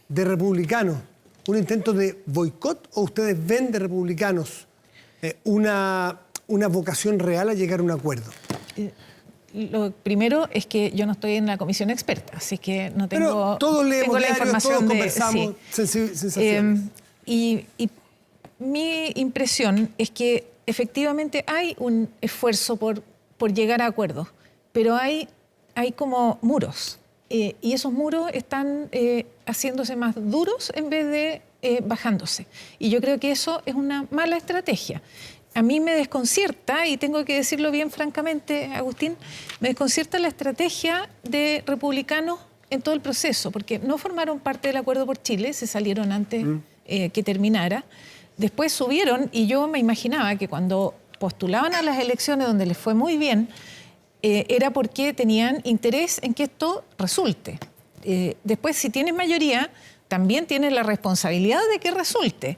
de republicanos un intento de boicot o ustedes ven de republicanos una vocación real a llegar a un acuerdo? Lo primero es que yo no estoy en la comisión experta, así que no tengo, Pero todos leemos tengo la diarios, información todos de... conversamos, sensaciones. Y mi impresión es que efectivamente hay un esfuerzo por llegar a acuerdos, pero hay como muros. Y esos muros están haciéndose más duros en vez de bajándose. Y yo creo que eso es una mala estrategia. A mí me desconcierta, y tengo que decirlo bien francamente, Agustín, me desconcierta la estrategia de republicanos en todo el proceso, porque no formaron parte del Acuerdo por Chile, se salieron antes que terminara. Después subieron, y yo me imaginaba que cuando postulaban a las elecciones donde les fue muy bien, era porque tenían interés en que esto resulte. Después, si tienes mayoría, también tienes la responsabilidad de que resulte.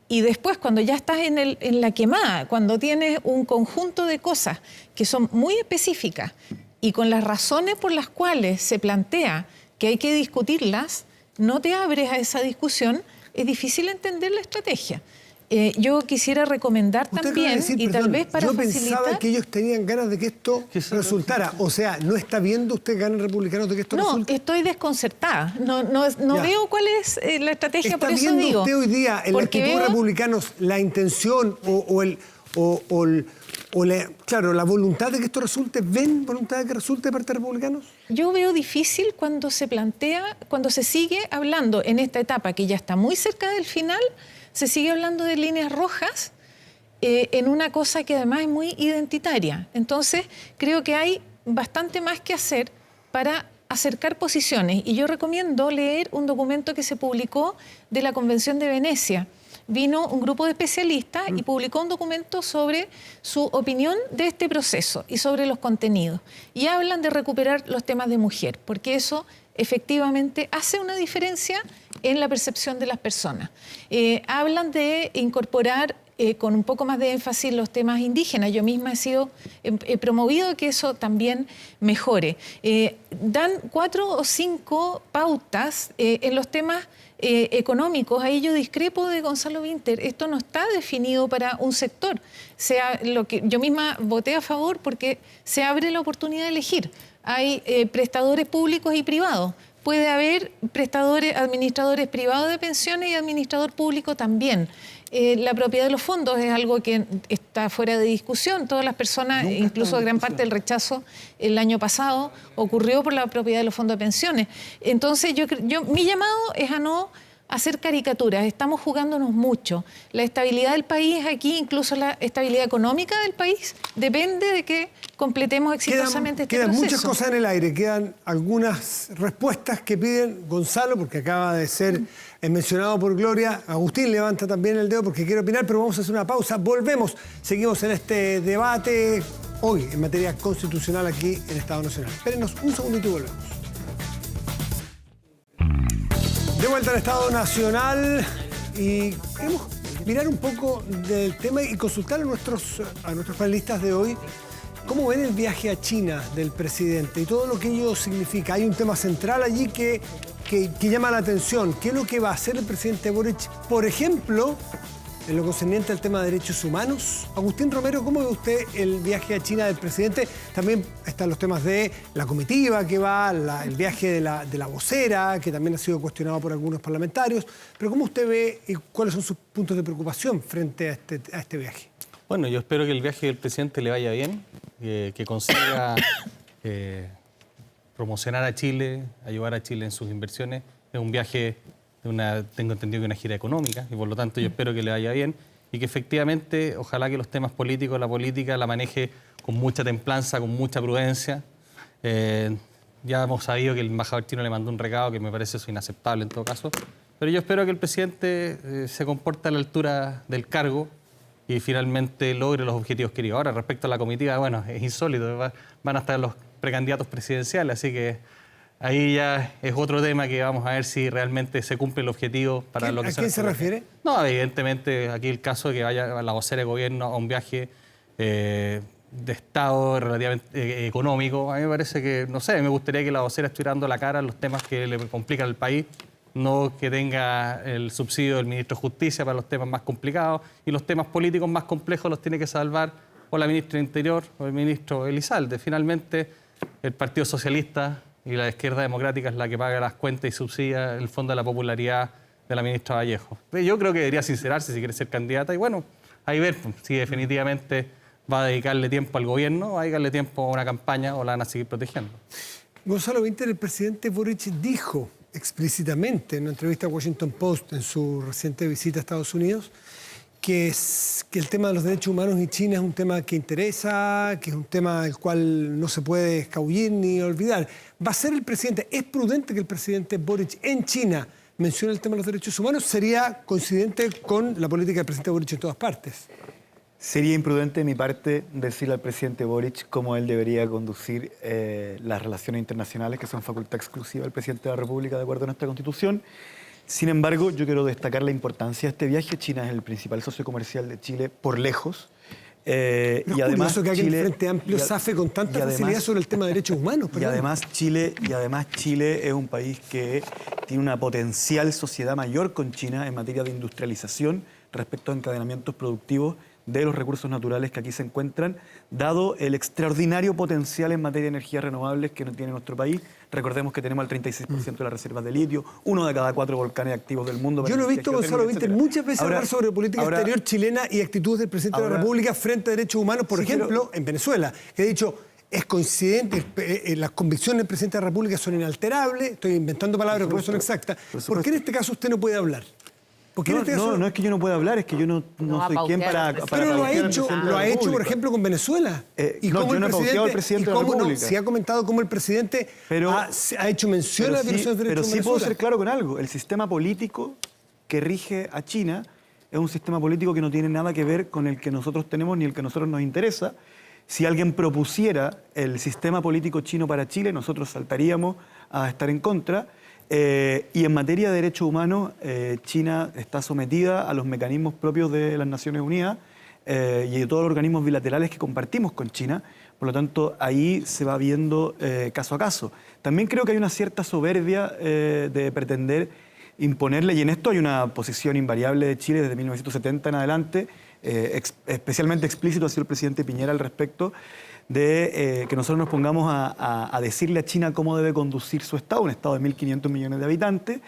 Y después, cuando ya estás en la quemada, cuando tienes un conjunto de cosas que son muy específicas y con las razones por las cuales se plantea que hay que discutirlas, no te abres a esa discusión, es difícil entender la estrategia. Yo quisiera recomendar también, y tal vez para facilitar... Yo pensaba que ellos tenían ganas de que esto resultara. O sea, ¿no está viendo usted ganas republicanos de que esto resulte? No, estoy desconcertada. No veo cuál es la estrategia, por eso digo. ¿Está viendo digo... usted hoy día en la actitud de republicanos la intención la voluntad de que esto resulte? ¿Ven voluntad de que resulte de parte de republicanos? Yo veo difícil cuando se plantea, cuando se sigue hablando en esta etapa que ya está muy cerca del final, se sigue hablando de líneas rojas en una cosa que además es muy identitaria. Entonces, creo que hay bastante más que hacer para acercar posiciones. Y yo recomiendo leer un documento que se publicó de la Convención de Venecia. Vino un grupo de especialistas y publicó un documento sobre su opinión de este proceso y sobre los contenidos. Y hablan de recuperar los temas de mujer, porque eso efectivamente hace una diferencia en la percepción de las personas. Hablan de incorporar con un poco más de énfasis los temas indígenas. Yo misma he promovido que eso también mejore. Dan 4 o 5 pautas en los temas económicos. Ahí yo discrepo de Gonzalo Winter. Esto no está definido para un sector. Yo misma voté a favor porque se abre la oportunidad de elegir. Hay prestadores públicos y privados. Puede haber administradores privados de pensiones y administrador público también. La propiedad de los fondos es algo que está fuera de discusión. Todas las personas, incluso gran parte del rechazo el año pasado, ocurrió por la propiedad de los fondos de pensiones. Entonces, mi llamado es a no hacer caricaturas. Estamos jugándonos mucho. La estabilidad del país aquí, incluso la estabilidad económica del país, depende de que completemos exitosamente este proceso. Quedan muchas cosas en el aire. Quedan algunas respuestas que piden Gonzalo, porque acaba de ser mencionado por Gloria. Agustín levanta también el dedo porque quiere opinar, pero vamos a hacer una pausa. Volvemos. Seguimos en este debate hoy en materia constitucional aquí en Estado Nacional. Espérenos un segundito y volvemos. De vuelta al Estado Nacional y queremos mirar un poco del tema y consultar a nuestros panelistas de hoy cómo ven el viaje a China del presidente y todo lo que ello significa. Hay un tema central allí que llama la atención. ¿Qué es lo que va a hacer el presidente Boric, por ejemplo, en lo concerniente al tema de derechos humanos? Agustín Romero, ¿cómo ve usted el viaje a China del presidente? También están los temas de la comitiva que va, el viaje de la vocera, que también ha sido cuestionado por algunos parlamentarios. Pero ¿cómo usted ve y cuáles son sus puntos de preocupación frente a este viaje? Bueno, yo espero que el viaje del presidente le vaya bien, que consiga promocionar a Chile, ayudar a Chile en sus inversiones. Es un viaje... tengo entendido que una gira económica y por lo tanto yo espero que le vaya bien y que efectivamente ojalá que los temas políticos, la política la maneje con mucha templanza, con mucha prudencia. Ya hemos sabido que el embajador chino le mandó un recado que me parece eso inaceptable en todo caso, pero yo espero que el presidente se comporte a la altura del cargo y finalmente logre los objetivos queridos. Ahora, respecto a la comitiva, bueno, es insólito, van a estar precandidatos presidenciales, así que ahí ya es otro tema que vamos a ver si realmente se cumple el objetivo para lo que ¿A quién se refiere? No, evidentemente aquí el caso de que vaya la vocera de gobierno a un viaje de Estado relativamente económico. A mí me parece que, no sé, me gustaría que la vocera estuviera dando la cara a los temas que le complican al país, no que tenga el subsidio del ministro de Justicia para los temas más complicados, y los temas políticos más complejos los tiene que salvar o la ministra de Interior o el ministro Elizalde. Finalmente, el Partido Socialista y la izquierda democrática es la que paga las cuentas y subsidia el fondo de la popularidad de la ministra Vallejo. Yo creo que debería sincerarse si quiere ser candidata y bueno, ahí ver si definitivamente va a dedicarle tiempo al gobierno o va a dedicarle tiempo a una campaña o la van a seguir protegiendo. Gonzalo Winter, el presidente Boric dijo explícitamente en una entrevista a Washington Post en su reciente visita a Estados Unidos que el tema de los derechos humanos en China es un tema que interesa, que es un tema del cual no se puede escabullir ni olvidar. ¿Va a ser el presidente? ¿Es prudente que el presidente Boric en China mencione el tema de los derechos humanos? ¿Sería coincidente con la política del presidente Boric en todas partes? Sería imprudente de mi parte decirle al presidente Boric cómo él debería conducir las relaciones internacionales, que son facultad exclusiva del presidente de la República de acuerdo a nuestra Constitución. Sin embargo, yo quiero destacar la importancia de este viaje. China es el principal socio comercial de Chile por lejos. Y además que alguien del Frente Amplio zafe con tanta facilidad sobre el tema de derechos humanos. Y además Chile es un país que tiene una potencial sociedad mayor con China en materia de industrialización respecto a encadenamientos productivos de los recursos naturales que aquí se encuentran, dado el extraordinario potencial en materia de energías renovables que tiene nuestro país. Recordemos que tenemos el 36% de las reservas de litio, 1 de cada 4 volcanes activos del mundo. Yo lo he visto, Gonzalo Winter, muchas veces hablar sobre política exterior chilena y actitudes del presidente de la República frente a derechos humanos, por ejemplo, en Venezuela, que ha dicho, es coincidente, las convicciones del presidente de la República son inalterables, estoy inventando palabras que no son exactas. ¿Por qué en este caso usted no puede hablar? No es que yo no pueda hablar, es que yo no soy quien para pero lo ha hecho, por ejemplo, con Venezuela. Yo no he pauteado al presidente de la República. Sí ha comentado cómo el presidente ha hecho mención a la violación de derechos humanos. Pero sí puedo ser claro con algo. El sistema político que rige a China es un sistema político que no tiene nada que ver con el que nosotros tenemos ni el que a nosotros nos interesa. Si alguien propusiera el sistema político chino para Chile, nosotros saltaríamos a estar en contra. Y en materia de derechos humanos, China está sometida a los mecanismos propios de las Naciones Unidas y de todos los organismos bilaterales que compartimos con China. Por lo tanto, ahí se va viendo caso a caso. También creo que hay una cierta soberbia de pretender imponerle, y en esto hay una posición invariable de Chile desde 1970 en adelante, especialmente explícito ha sido el presidente Piñera al respecto, de que nosotros nos pongamos a decirle a China cómo debe conducir su Estado, un Estado de 1.500 millones de habitantes,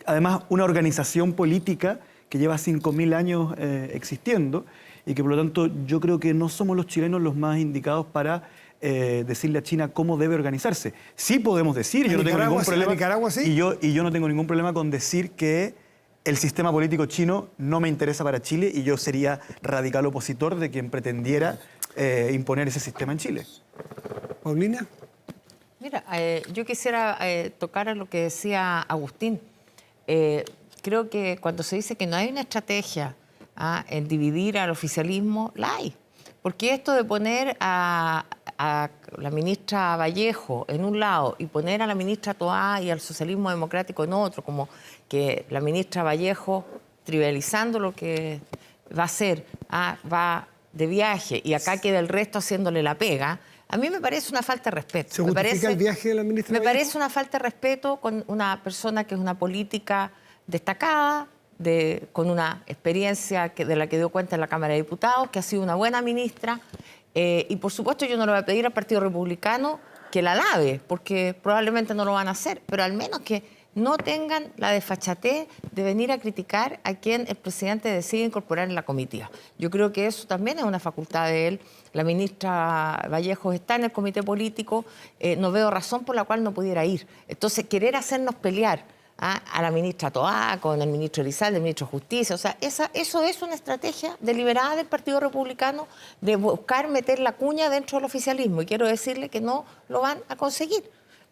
además una organización política que lleva 5.000 años existiendo y que por lo tanto yo creo que no somos los chilenos los más indicados para decirle a China cómo debe organizarse. Sí podemos decir, yo no tengo ningún problema, Nicaragua, ¿sí? y yo no tengo ningún problema con decir que el sistema político chino no me interesa para Chile y yo sería radical opositor de quien pretendiera imponer ese sistema en Chile. Paulina. Mira, yo quisiera tocar a lo que decía Agustín. Creo que cuando se dice que no hay una estrategia en dividir al oficialismo, la hay. Porque esto de poner a la ministra Vallejo en un lado y poner a la ministra Toá y al socialismo democrático en otro, como que la ministra Vallejo, trivializando lo que va a hacer, va de viaje y acá queda el resto haciéndole la pega, a mí me parece una falta de respeto. ¿Se justifica el viaje de la ministra Me Vallejo? parece una falta de respeto con una persona que es una política destacada, con una experiencia de la que dio cuenta en la Cámara de Diputados, que ha sido una buena ministra. Y por supuesto yo no le voy a pedir al Partido Republicano que la lave, porque probablemente no lo van a hacer, pero al menos que no tengan la desfachatez de venir a criticar a quien el presidente decide incorporar en la comitiva. Yo creo que eso también es una facultad de él. La ministra Vallejo está en el comité político, no veo razón por la cual no pudiera ir. Entonces, querer hacernos pelear a la ministra Toá, con el ministro Elizalde, el ministro de Justicia, o sea, eso es una estrategia deliberada del Partido Republicano de buscar meter la cuña dentro del oficialismo, y quiero decirle que no lo van a conseguir.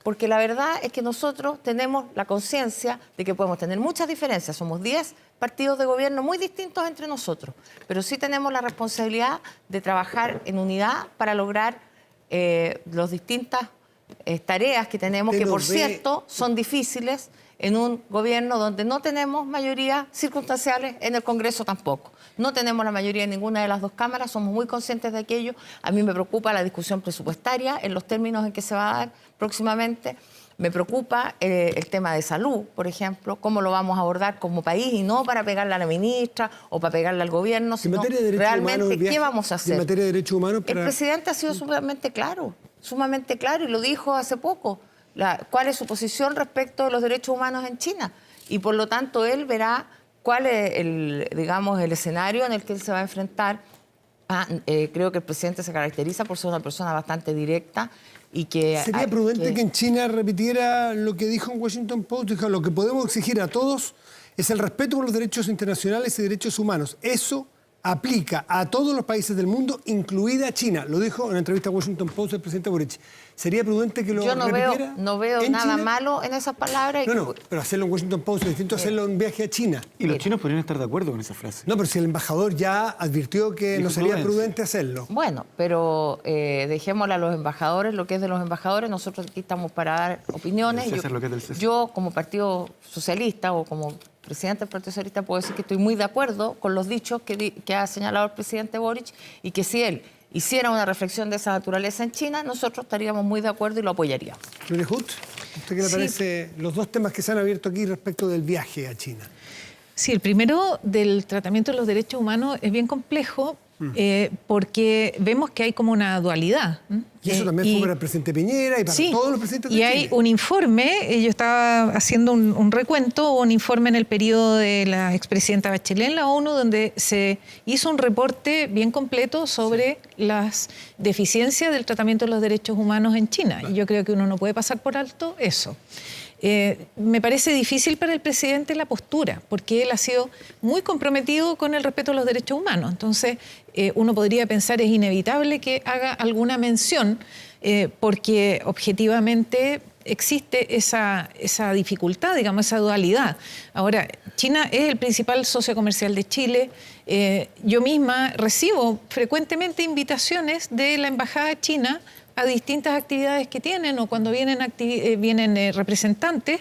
Porque la verdad es que nosotros tenemos la conciencia de que podemos tener muchas diferencias. Somos 10 partidos de gobierno muy distintos entre nosotros, pero sí tenemos la responsabilidad de trabajar en unidad para lograr las distintas tareas que tenemos, que por cierto son difíciles en un gobierno donde no tenemos mayoría circunstanciales, en el Congreso tampoco. No tenemos la mayoría en ninguna de las dos cámaras, somos muy conscientes de aquello. A mí me preocupa la discusión presupuestaria en los términos en que se va a dar próximamente. Me preocupa el tema de salud, por ejemplo, cómo lo vamos a abordar como país y no para pegarle a la ministra o para pegarle al gobierno, sino realmente qué vamos a hacer. En materia de derechos humanos, El presidente ha sido sumamente claro y lo dijo hace poco, cuál es su posición respecto de los derechos humanos en China. Y por lo tanto él verá cuál es el escenario en el que él se va a enfrentar. Creo que el presidente se caracteriza por ser una persona bastante directa y que... ¿Sería prudente que en China repitiera lo que dijo en Washington Post? Dijo, lo que podemos exigir a todos es el respeto por los derechos internacionales y derechos humanos. Eso aplica a todos los países del mundo, incluida China. Lo dijo en una entrevista a Washington Post el presidente Boric. ¿Sería prudente que lo repitiera? Yo no veo nada malo en esas palabras. No, pero hacerlo en Washington Post es distinto a hacerlo en un viaje a China. Y los chinos podrían estar de acuerdo con esa frase. No, pero si el embajador ya advirtió que no sería prudente hacerlo. Bueno, pero dejémosle a los embajadores lo que es de los embajadores. Nosotros aquí estamos para dar opiniones. Yo como Partido Socialista o como presidente del Partido Socialista puedo decir que estoy muy de acuerdo con los dichos que ha señalado el presidente Boric y que si él hiciera una reflexión de esa naturaleza en China, nosotros estaríamos muy de acuerdo y lo apoyaríamos. ¿Usted qué le parece los dos temas que se han abierto aquí respecto del viaje a China? Sí, el primero del tratamiento de los derechos humanos es bien complejo porque vemos que hay como una dualidad. Y eso también fue para el presidente Piñera y para todos los presidentes de Chile. Y hay un informe, yo estaba haciendo un recuento, un informe en el periodo de la expresidenta Bachelet en la ONU, donde se hizo un reporte bien completo sobre las deficiencias del tratamiento de los derechos humanos en China. Y yo creo que uno no puede pasar por alto eso. Me parece difícil para el presidente la postura, porque él ha sido muy comprometido con el respeto a los derechos humanos. Entonces, uno podría pensar es inevitable que haga alguna mención, porque objetivamente existe esa dificultad, digamos, esa dualidad. Ahora, China es el principal socio comercial de Chile. Yo misma recibo frecuentemente invitaciones de la Embajada China a distintas actividades que tienen o cuando vienen representantes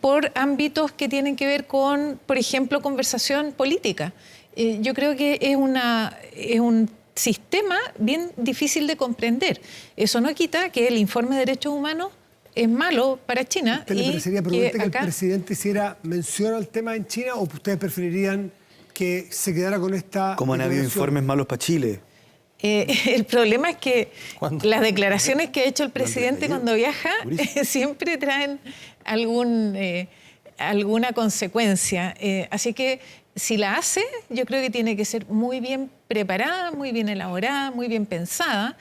por ámbitos que tienen que ver con, por ejemplo, conversación política. Yo creo que es un sistema bien difícil de comprender. Eso no quita que el informe de derechos humanos es malo para China. ¿Usted le parecería prudente que el presidente hiciera mención al tema en China o ustedes preferirían que se quedara con esta... Como han habido informes malos para Chile. El problema es que las declaraciones que ha hecho el presidente cuando viaja siempre traen alguna consecuencia. Así que si la hace, yo creo que tiene que ser muy bien preparada, muy bien elaborada, muy bien pensada.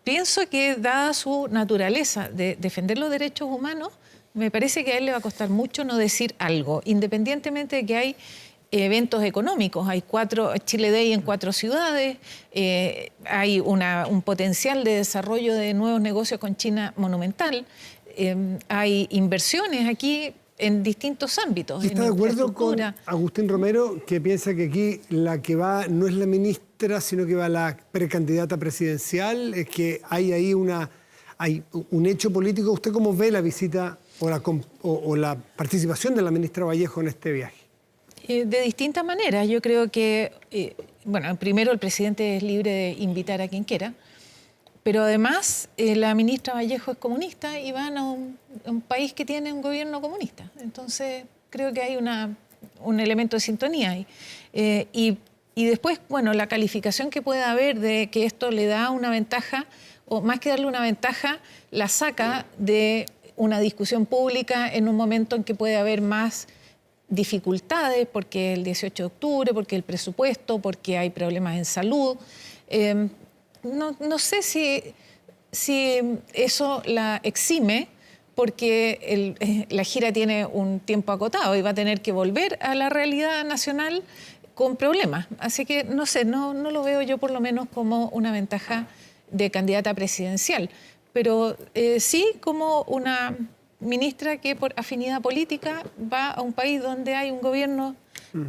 Pienso que dada su naturaleza de defender los derechos humanos, me parece que a él le va a costar mucho no decir algo, independientemente de que hay eventos económicos. Hay Chile Day en 4 ciudades, hay un potencial de desarrollo de nuevos negocios con China monumental, hay inversiones aquí en distintos ámbitos. ¿Y está de acuerdo con Agustín Romero, que piensa que aquí la que va no es la ministra, sino que va la precandidata presidencial? Es que hay ahí hay un hecho político. ¿Usted cómo ve la visita o la participación de la ministra Vallejo en este viaje? De distintas maneras. Yo creo que, primero el presidente es libre de invitar a quien quiera, pero además la ministra Vallejo es comunista y van a un país que tiene un gobierno comunista. Entonces creo que hay un elemento de sintonía ahí. Y después, la calificación que pueda haber de que esto le da una ventaja, o más que darle una ventaja, la saca de una discusión pública en un momento en que puede haber más dificultades, porque el 18 de octubre, porque el presupuesto, porque hay problemas en salud. No sé si eso la exime, porque la gira tiene un tiempo acotado y va a tener que volver a la realidad nacional con problemas. Así que no sé, no lo veo yo por lo menos como una ventaja de candidata presidencial, pero sí como una ministra que por afinidad política va a un país donde hay un gobierno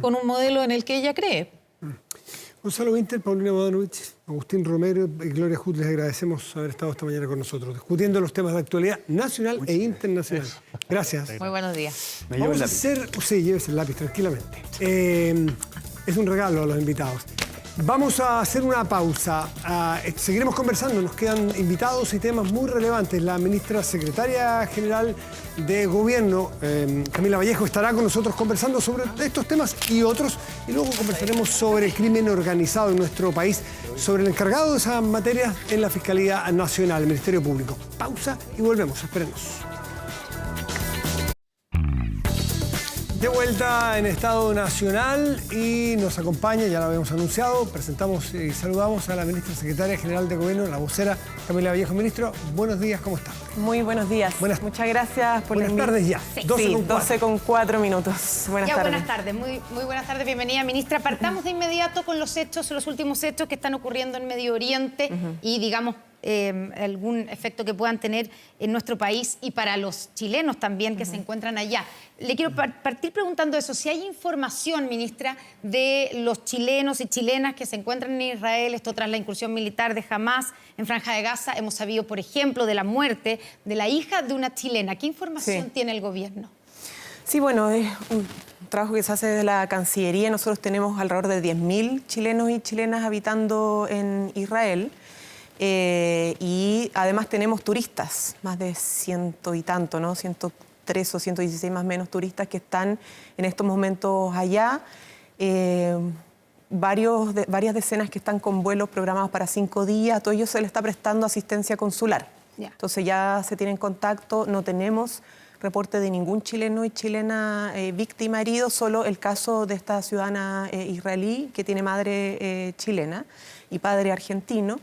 con un modelo en el que ella cree. Gonzalo Winter, Paulina Bodanovich, Agustín Romero y Gloria Hood, les agradecemos haber estado esta mañana con nosotros, discutiendo los temas de actualidad nacional e internacional. Gracias. Muy buenos días. Vamos a hacer... Sí, llévese el lápiz, tranquilamente. Es un regalo a los invitados. Vamos a hacer una pausa. Seguiremos conversando. Nos quedan invitados y temas muy relevantes. La ministra secretaria general de Gobierno, Camila Vallejo, estará con nosotros conversando sobre estos temas y otros. Y luego conversaremos sobre el crimen organizado en nuestro país, sobre el encargado de esas materias en la Fiscalía Nacional, el Ministerio Público. Pausa y volvemos. Espérenos. De vuelta en Estado Nacional y nos acompaña, ya lo habíamos anunciado, presentamos y saludamos a la ministra secretaria general de Gobierno, la vocera Camila Vallejo. Ministro, buenos días, ¿cómo está? Muy buenos días. Muchas gracias por Buenas tardes ya. Sí, 12 con 4 minutos. Buenas tardes. Buenas tardes, muy buenas tardes, bienvenida, ministra. Partamos de inmediato con los últimos hechos que están ocurriendo en Medio Oriente y, digamos, algún efecto que puedan tener en nuestro país y para los chilenos también que se encuentran allá. Le quiero partir preguntando eso, si hay información, ministra, de los chilenos y chilenas que se encuentran en Israel, esto tras la incursión militar de Hamás en Franja de Gaza. Hemos sabido, por ejemplo, de la muerte de la hija de una chilena. ¿Qué información tiene el gobierno? Sí, bueno, es un trabajo que se hace desde la Cancillería. Nosotros tenemos alrededor de 10.000 chilenos y chilenas habitando en Israel. Y además tenemos turistas, más de 100 y tanto, ¿no? 103 o 116 más o menos turistas que están en estos momentos allá. Varias decenas que están con vuelos programados para 5 días. A todos ellos se les está prestando asistencia consular. Entonces ya se tienen contacto, no tenemos reporte de ningún chileno y chilena víctima herido, solo el caso de esta ciudadana israelí que tiene madre chilena y padre argentino.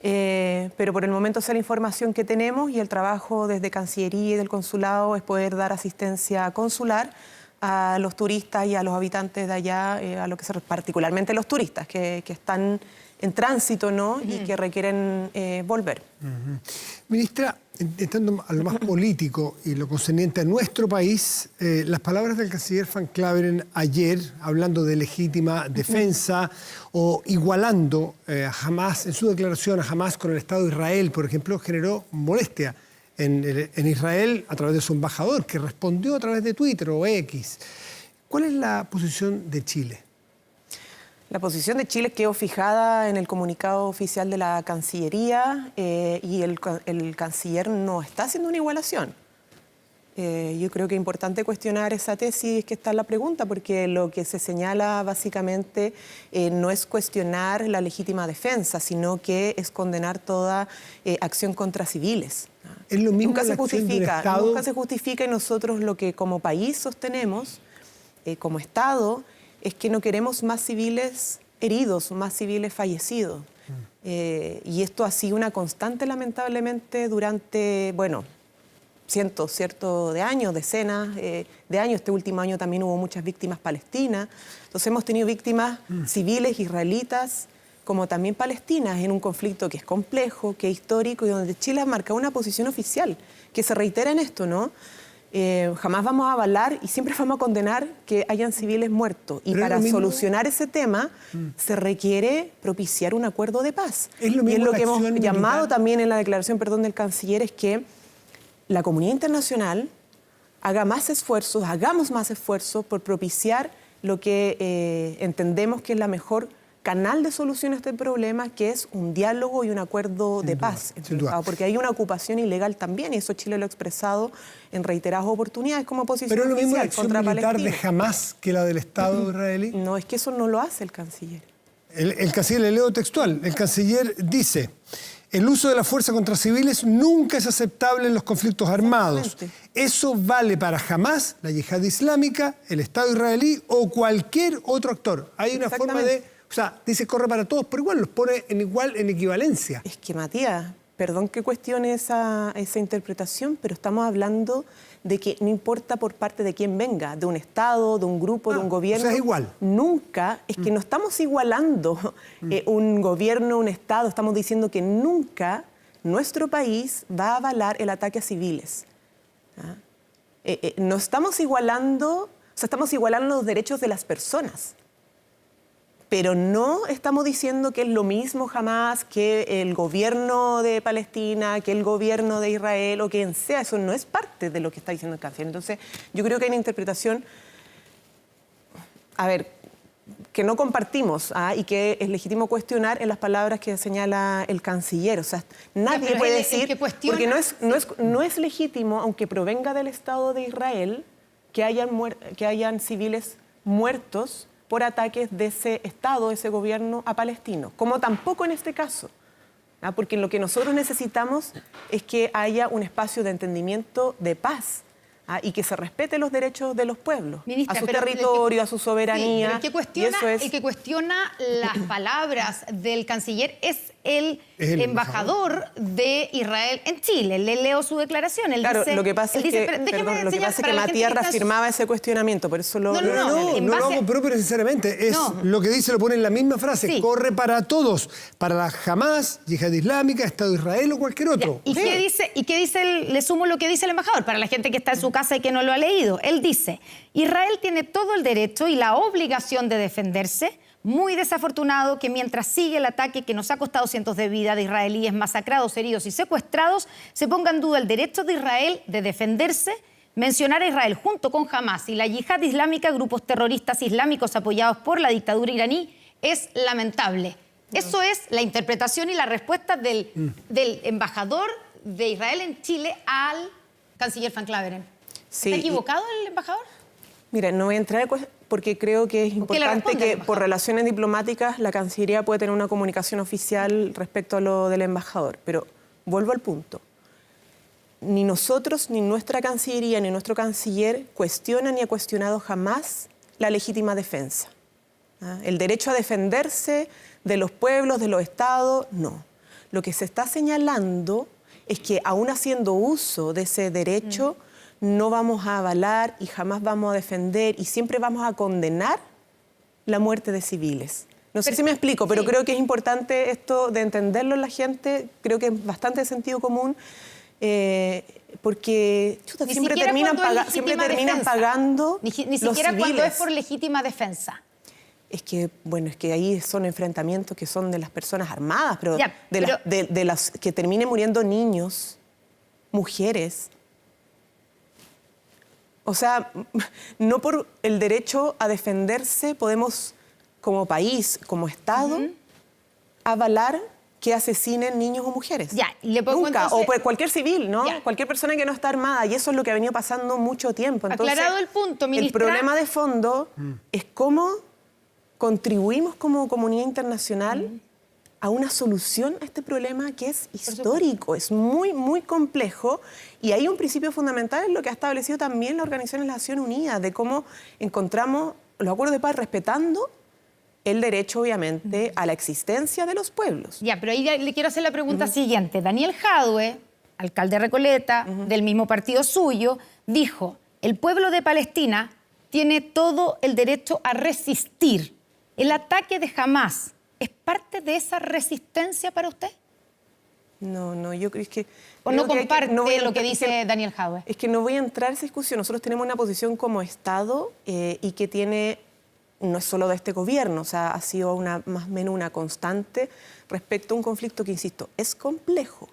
Pero por el momento esa es la información que tenemos y el trabajo desde Cancillería y del Consulado es poder dar asistencia consular a los turistas y a los habitantes de allá, a lo que particularmente los turistas que están en tránsito, ¿no? Y que requieren volver. Ministra, entrando a lo más político y lo concerniente a nuestro país, las palabras del canciller Van Claveren ayer, hablando de legítima defensa o igualando a Hamás, en su declaración a Hamás con el Estado de Israel, por ejemplo, generó molestia en Israel a través de su embajador, que respondió a través de Twitter o X. ¿Cuál es la posición de Chile? La posición de Chile quedó fijada en el comunicado oficial de la Cancillería y el canciller no está haciendo una igualación. Yo creo que es importante cuestionar esa tesis que está en la pregunta, porque lo que se señala básicamente no es cuestionar la legítima defensa, sino que es condenar toda acción contra civiles. Es lo mismo nunca la acción de un Estado. Nunca se justifica, y nosotros lo que como país sostenemos, como Estado, es que no queremos más civiles heridos, más civiles fallecidos. Y esto ha sido una constante, lamentablemente, durante, cientos de años, decenas de años. Este último año también hubo muchas víctimas palestinas. Entonces hemos tenido víctimas civiles, israelitas, como también palestinas, en un conflicto que es complejo, que es histórico, y donde Chile ha marcado una posición oficial, que se reitera en esto, ¿no? Jamás vamos a avalar y siempre vamos a condenar que hayan civiles muertos. Y para solucionar ese tema se requiere propiciar un acuerdo de paz. Es lo mismo y es lo que hemos militar. llamado también en la declaración, del canciller, es que la comunidad internacional hagamos más esfuerzos por propiciar lo que entendemos que es la mejor canal de solución a este problema, que es un diálogo y un acuerdo de paz entre los Estados, porque hay una ocupación ilegal también, y eso Chile lo ha expresado en reiteradas oportunidades como posición ¿Pero es lo mismo la oficial acción contra militar Palestina de Hamás que la del Estado israelí? No, es que eso no lo hace el canciller. El canciller, le leo textual, el canciller dice: el uso de la fuerza contra civiles nunca es aceptable en los conflictos armados. Eso vale para Hamás, la yihad islámica, el Estado israelí o cualquier otro actor. Hay una forma de... O sea, dice corre para todos, pero igual los pone en equivalencia. Es que, Matías, perdón que cuestione esa interpretación, pero estamos hablando de que no importa por parte de quién venga, de un Estado, de un grupo, de un gobierno. O sea, es igual. Nunca, es que no estamos igualando un gobierno, un Estado, estamos diciendo que nunca nuestro país va a avalar el ataque a civiles. No estamos igualando, estamos igualando los derechos de las personas. pero no estamos diciendo que es lo mismo jamás que el gobierno de Palestina, que el gobierno de Israel o quien sea. Eso no es parte de lo que está diciendo el canciller. Entonces, yo creo que hay una interpretación, que no compartimos y que es legítimo cuestionar en las palabras que señala el canciller. O sea, nadie puede decir, porque no es legítimo, aunque provenga del Estado de Israel, que hayan civiles muertos por ataques de ese Estado, de ese gobierno a palestinos, como tampoco en este caso. Porque lo que nosotros necesitamos es que haya un espacio de entendimiento de paz y que se respeten los derechos de los pueblos, Ministra, a su territorio, a su soberanía. Sí, el que cuestiona las palabras del canciller es el embajador de Israel en Chile. Le leo su declaración. Él claro, dice, lo que pasa es que Matías reafirmaba ese cuestionamiento, por eso lo... No lo hago propio necesariamente. Lo que dice, lo pone en la misma frase. Sí. Corre para todos, para la Hamas, Yihad Islámica, Estado de Israel o cualquier otro. ¿Y qué dice le sumo lo que dice el embajador, para la gente que está en su casa y que no lo ha leído? Él dice, Israel tiene todo el derecho y la obligación de defenderse. Muy desafortunado que mientras sigue el ataque que nos ha costado cientos de vidas de israelíes masacrados, heridos y secuestrados, se ponga en duda el derecho de Israel de defenderse. Mencionar a Israel junto con Hamas y la Yihad Islámica, grupos terroristas islámicos apoyados por la dictadura iraní, es lamentable. Eso es la interpretación y la respuesta del embajador de Israel en Chile al canciller Van Claveren. Sí, ¿Está equivocado el embajador? Mira, no voy a entrar porque creo que es importante que por relaciones diplomáticas la Cancillería puede tener una comunicación oficial respecto a lo del embajador. Pero vuelvo al punto. Ni nosotros, ni nuestra Cancillería, ni nuestro canciller cuestionan ni ha cuestionado jamás la legítima defensa. El derecho a defenderse de los pueblos, de los estados, no. Lo que se está señalando es que aún haciendo uso de ese derecho, no vamos a avalar y jamás vamos a defender y siempre vamos a condenar la muerte de civiles. No sé si me explico, pero creo que es importante esto de entenderlo en la gente, creo que es bastante de sentido común, porque siempre terminan pagando ni siquiera cuando es por legítima defensa. Es que, bueno, es que ahí son enfrentamientos que son de las personas armadas, pero de las que terminen muriendo niños, mujeres. O sea, no por el derecho a defenderse podemos, como país, como Estado, avalar que asesinen niños o mujeres. Nunca. Entonces, o cualquier civil, ¿no? Cualquier persona que no está armada. Y eso es lo que ha venido pasando mucho tiempo. Entonces, aclarado el punto, ministra. El problema de fondo es cómo contribuimos como comunidad internacional a una solución a este problema que es histórico, es muy, muy complejo. Y hay un principio fundamental en lo que ha establecido también la Organización de las Naciones Unidas, de cómo encontramos los acuerdos de paz respetando el derecho, obviamente, a la existencia de los pueblos. Pero ahí le quiero hacer la pregunta siguiente. Daniel Jadue, alcalde de Recoleta, del mismo partido suyo, dijo, el pueblo de Palestina tiene todo el derecho a resistir. ¿El ataque de Hamas es parte de esa resistencia para usted? No, yo creo que... ¿O no comparte lo que dice Daniel Jadue? Es que no voy a entrar en esa discusión. Nosotros tenemos una posición como Estado y que tiene, no es solo de este gobierno, o sea, ha sido más o menos una constante respecto a un conflicto que, insisto, es complejo.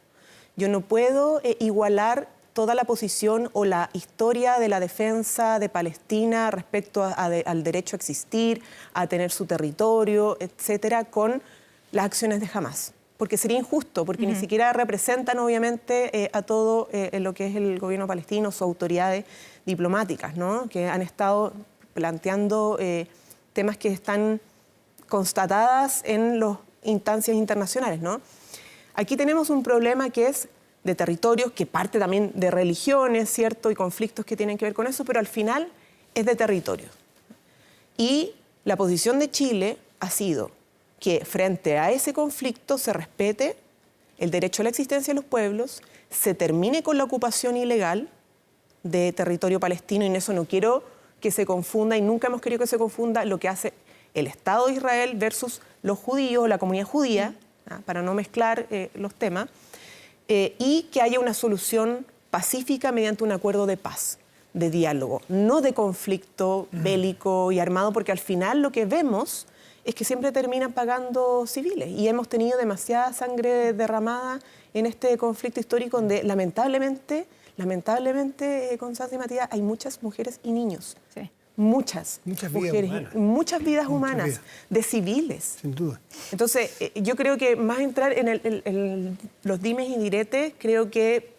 Yo no puedo igualar toda la posición o la historia de la defensa de Palestina respecto al derecho a existir, a tener su territorio, etcétera, con las acciones de Hamas. Porque sería injusto, porque ni siquiera representan, obviamente, a todo lo que es el gobierno palestino, sus autoridades diplomáticas, ¿no? Que han estado planteando temas que están constatadas en las instancias internacionales, ¿no? Aquí tenemos un problema que es de territorios, que parte también de religiones, ¿cierto? Y conflictos que tienen que ver con eso, pero al final es de territorios. Y la posición de Chile ha sido que frente a ese conflicto se respete el derecho a la existencia de los pueblos, se termine con la ocupación ilegal de territorio palestino, y en eso no quiero que se confunda, y nunca hemos querido que se confunda lo que hace el Estado de Israel versus los judíos, la comunidad judía, para no mezclar los temas, y que haya una solución pacífica mediante un acuerdo de paz, de diálogo, no de conflicto bélico y armado, porque al final lo que vemos es que siempre terminan pagando civiles. Y hemos tenido demasiada sangre derramada en este conflicto histórico donde lamentablemente, Constanza y Matías, hay muchas mujeres y niños. Sí. Muchas Muchas mujeres, vidas humanas. muchas vidas Muchas humanas, vidas. de civiles. Sin duda. Entonces, yo creo que más entrar en los dimes y diretes, creo que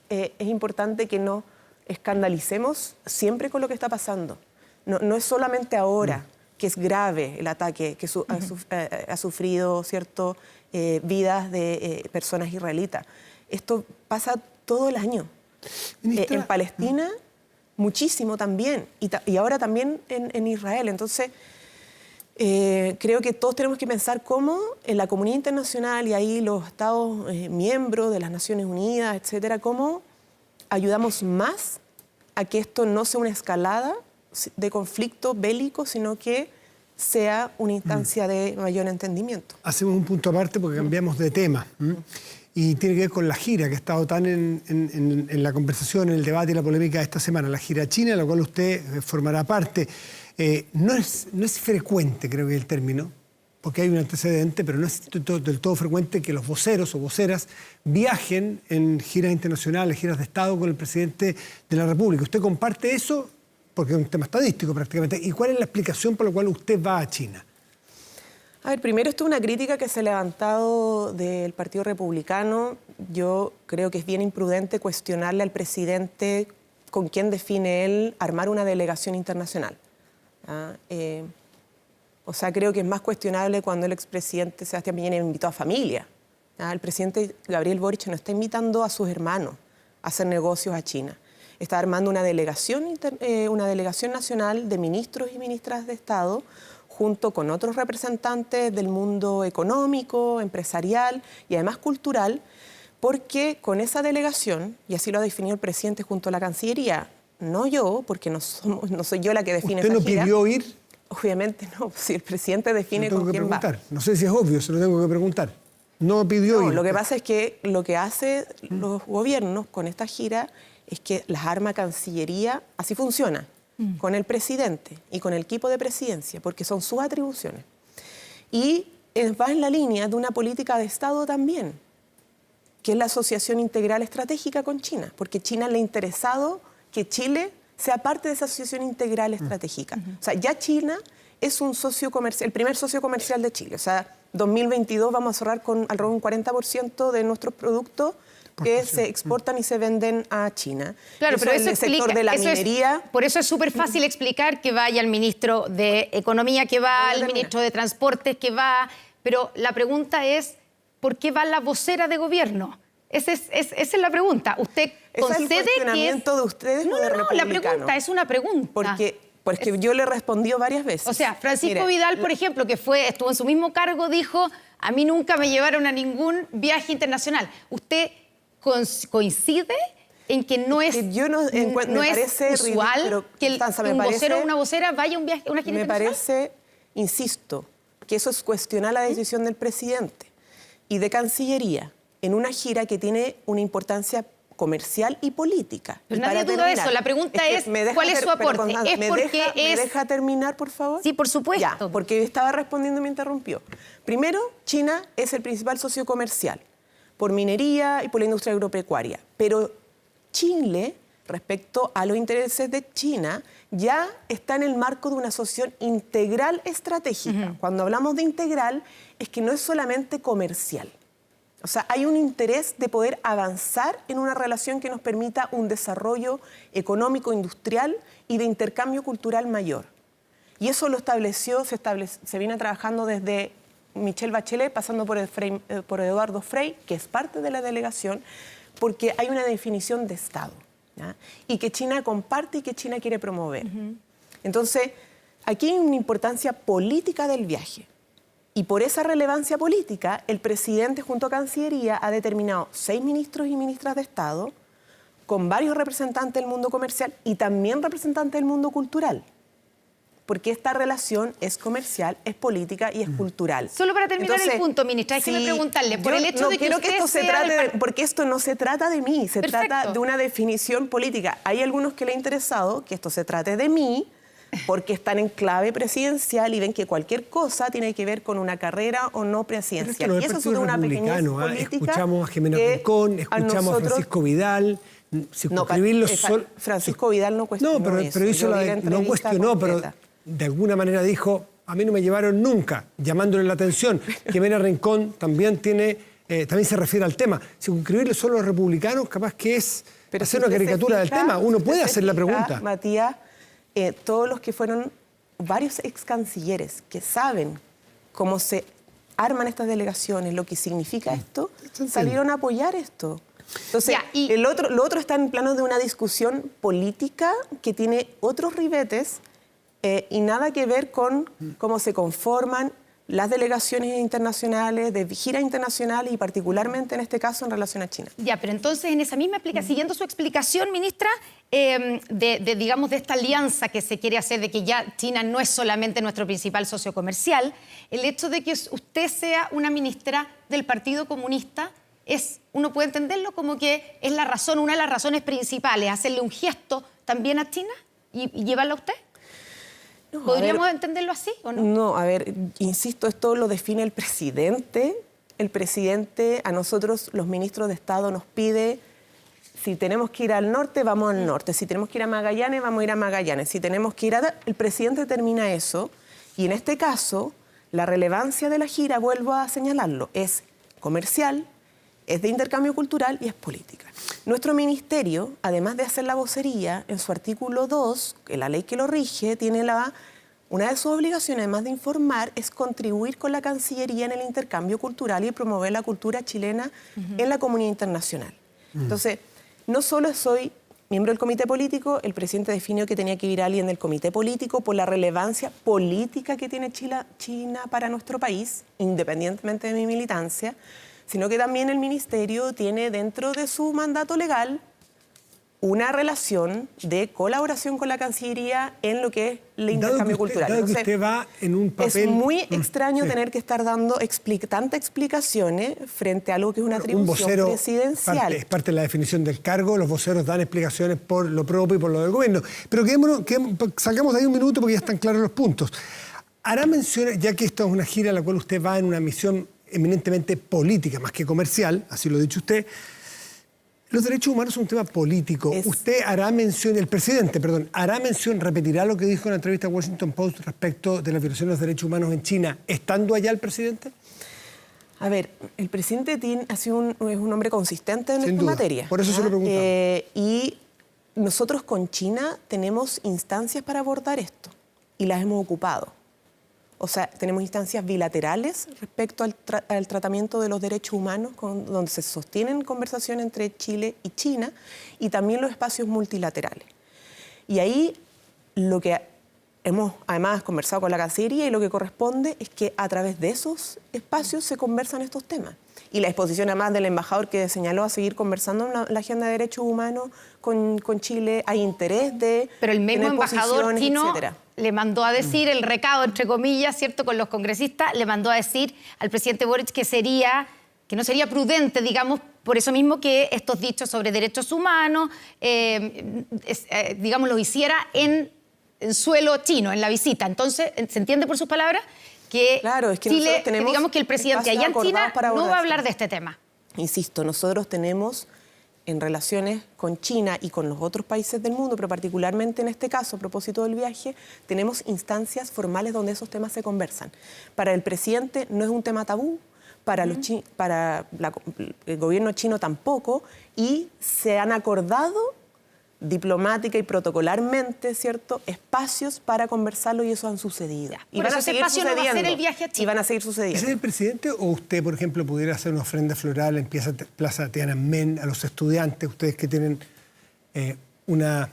es importante que no escandalicemos siempre con lo que está pasando. No es solamente ahora que es grave el ataque que ha sufrido vidas de personas israelitas. Esto pasa todo el año. Ministra, En Palestina, muchísimo también, y ahora también en Israel. Entonces, creo que todos tenemos que pensar cómo en la comunidad internacional y ahí los Estados miembros de las Naciones Unidas, etcétera, cómo ayudamos más a que esto no sea una escalada de conflicto bélico, sino que sea una instancia de mayor entendimiento. hacemos un punto aparte porque cambiamos de tema. Y tiene que ver con la gira que ha estado tan en la conversación, en el debate y la polémica de esta semana. La gira china, de la cual usted formará parte. No es frecuente, creo que es el término, porque hay un antecedente, pero no es del todo frecuente que los voceros o voceras viajen en giras internacionales, giras de Estado con el presidente de la República. ¿Usted comparte eso? Porque es un tema estadístico prácticamente. ¿Y cuál es la explicación por la cual usted va a China? A ver, primero esto es una crítica que se ha levantado del Partido Republicano. Yo creo que es bien imprudente cuestionarle al presidente con quién define él armar una delegación internacional. O sea, creo que es más cuestionable cuando el expresidente Sebastián Piñera invitó a familia. El presidente Gabriel Boric no está invitando a sus hermanos a hacer negocios a China. Está armando una delegación nacional de ministros y ministras de Estado junto con otros representantes del mundo económico, empresarial y además cultural, porque con esa delegación, y así lo ha definido el presidente junto a la Cancillería, no yo, porque no soy yo la que define ¿Usted esa no gira. pidió ir? Obviamente no, si el presidente define Lo tengo con que quién va. preguntar. No sé si es obvio, se lo tengo que preguntar. No pidió No, ir. lo que pasa es que lo que hacen los gobiernos con esta gira es que las arma Cancillería, así funciona, con el presidente y con el equipo de presidencia, porque son sus atribuciones. Y va en la línea de una política de Estado también, que es la asociación integral estratégica con China, porque China le ha interesado que Chile sea parte de esa asociación integral estratégica. O sea, ya China es un socio comercial, el primer socio comercial de Chile. O sea, 2022 vamos a cerrar con alrededor un 40% de nuestros productos que se exportan y se venden a China. Claro, pero en eso el sector explica, de la eso minería. por eso es súper fácil explicar que vaya el ministro de Economía, que va, el ministro de Transportes, que va. Pero la pregunta es, ¿por qué va la vocera de gobierno? Esa es la pregunta. ¿Usted concede ¿Es el cuestionamiento de ustedes No, o de no, la republicanos? pregunta es una pregunta. Porque yo le he respondido varias veces. O sea, Francisco Mire, Vidal, por ejemplo, que estuvo en su mismo cargo, dijo, a mí nunca me llevaron a ningún viaje internacional. ¿Usted coincide en que no es, que yo no es parece usual ridículo, que Constanza, un vocero o una vocera vaya a un viaje, a una gira me internacional? parece, insisto, que eso es cuestionar la decisión del presidente y de Cancillería en una gira que tiene una importancia comercial y política. Pero Y nadie para duda de terminar, eso. La pregunta es, ¿me deja ¿cuál es su pero, aporte? Constanza, ¿Es ¿me porque ¿Me deja terminar, por favor? Sí, por supuesto. Ya, porque yo estaba respondiendo y me interrumpió. Primero, China es el principal socio comercial por minería y por la industria agropecuaria. Pero Chile, respecto a los intereses de China, ya está en el marco de una asociación integral estratégica. Cuando hablamos de integral, es que no es solamente comercial. O sea, hay un interés de poder avanzar en una relación que nos permita un desarrollo económico, industrial y de intercambio cultural mayor. Y eso lo se viene trabajando desde Michelle Bachelet, pasando por Eduardo Frei, que es parte de la delegación, porque hay una definición de Estado, ¿ya? Y que China comparte y que China quiere promover. Entonces, aquí hay una importancia política del viaje. Y por esa relevancia política, el presidente junto a Cancillería ha determinado 6 ministros y ministras de Estado con varios representantes del mundo comercial y también representantes del mundo cultural. Porque esta relación es comercial, es política y es cultural. Solo para terminar el punto, ministra, déjeme preguntarle, por el hecho de que usted esto se sea trate porque esto no se trata de mí, se Perfecto. trata de una definición política. Hay algunos que le ha interesado que esto se trate de mí, porque están en clave presidencial y ven que cualquier cosa tiene que ver con una carrera o no presidencial. Y eso es una pequeña política. Escuchamos a Jimena Rincón, escuchamos a Francisco Vidal. Francisco Vidal no cuestionó pero hizo no cuestionó, pero de alguna manera dijo, a mí no me llevaron nunca, llamándole la atención. Jimena Rincón también se refiere al tema. Circunscribirle solo a los republicanos, capaz que es hacer una caricatura del tema. Uno puede hacer la pregunta. Matías, todos los que fueron varios ex cancilleres que saben cómo se arman estas delegaciones, lo que significa esto, salieron a apoyar esto. Entonces, lo otro está en plano de una discusión política que tiene otros ribetes y nada que ver con cómo se conforman las delegaciones internacionales, de giras internacionales y particularmente en este caso en relación a China. Ya, pero entonces en esa misma explicación, siguiendo su explicación, ministra, digamos de esta alianza que se quiere hacer, de que ya China no es solamente nuestro principal socio comercial, el hecho de que usted sea una ministra del Partido Comunista, uno puede entenderlo como que es la razón, una de las razones principales, hacerle un gesto también a China y llevarlo a usted. No, ¿podríamos entenderlo así o no? No, a ver, insisto, esto lo define el presidente. El presidente a nosotros, los ministros de Estado, nos pide, si tenemos que ir al norte, vamos al norte. Si tenemos que ir a Magallanes, vamos a ir a Magallanes. Si tenemos que ir El presidente determina eso. Y en este caso, la relevancia de la gira, vuelvo a señalarlo, es comercial, es de intercambio cultural y es política. Nuestro ministerio, además de hacer la vocería, en su artículo 2, en la ley que lo rige, tiene una de sus obligaciones, además de informar, es contribuir con la Cancillería en el intercambio cultural y promover la cultura chilena en la comunidad internacional. Entonces, no solo soy miembro del comité político, el presidente definió que tenía que ir alguien del comité político por la relevancia política que tiene China para nuestro país, independientemente de mi militancia, sino que también el ministerio tiene dentro de su mandato legal una relación de colaboración con la Cancillería en lo que es el intercambio cultural. Dado que usted va en un papel... Es muy extraño tener que estar dando tantas explicaciones frente a algo que es una atribución presidencial. Es parte de la definición del cargo, los voceros dan explicaciones por lo propio y por lo del gobierno. Pero sacamos de ahí un minuto porque ya están claros los puntos. Hará mención, ya que esto es una gira en la cual usted va en una misión eminentemente política, más que comercial, así lo ha dicho usted. Los derechos humanos son un tema político. Usted hará mención, hará mención, repetirá lo que dijo en la entrevista a Washington Post respecto de la violación de los derechos humanos en China, estando allá el presidente. A ver, el presidente Tin es un hombre consistente en esta materia. Por eso se lo preguntaba. Y nosotros con China tenemos instancias para abordar esto y las hemos ocupado. O sea, tenemos instancias bilaterales respecto al tratamiento de los derechos humanos, donde se sostienen conversaciones entre Chile y China, y también los espacios multilaterales. Y ahí lo que hemos además conversado con la Cancillería y lo que corresponde es que a través de esos espacios se conversan estos temas. Y la exposición además del embajador que señaló a seguir conversando en la agenda de derechos humanos con Chile, hay interés de... Pero el mismo tener embajador chino etcétera. Le mandó a decir el recado, entre comillas, ¿cierto?, con los congresistas, le mandó a decir al presidente Boric que no sería prudente, digamos, por eso mismo que estos dichos sobre derechos humanos, digamos, los hiciera en suelo chino, en la visita. Entonces, ¿se entiende por sus palabras? Que claro, es que Chile, digamos que el presidente allá en China no va a hablar de este tema. Insisto, nosotros tenemos en relaciones con China y con los otros países del mundo, pero particularmente en este caso, a propósito del viaje, tenemos instancias formales donde esos temas se conversan. Para el presidente no es un tema tabú, para el gobierno chino tampoco, y se han acordado diplomática y protocolarmente, ¿cierto?, espacios para conversarlo y eso han sucedido. Y van a seguir sucediendo. No va a ser el viaje a China. Y van a seguir sucediendo. ¿Ese es el presidente o usted, por ejemplo, pudiera hacer una ofrenda floral en Plaza Tiananmen a los estudiantes, ustedes que tienen a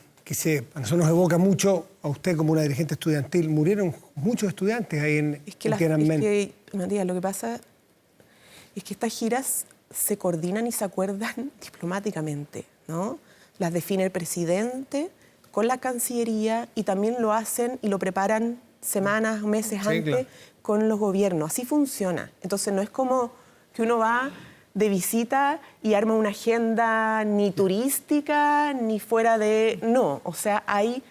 nosotros nos evoca mucho a usted como una dirigente estudiantil? Murieron muchos estudiantes ahí en Tiananmen. Matías, lo que pasa es que estas giras se coordinan y se acuerdan diplomáticamente, ¿no? Las define el presidente con la Cancillería y también lo hacen y lo preparan semanas, meses antes con los gobiernos. Así funciona. Entonces no es como que uno va de visita y arma una agenda ni turística ni fuera de... No, o sea, hay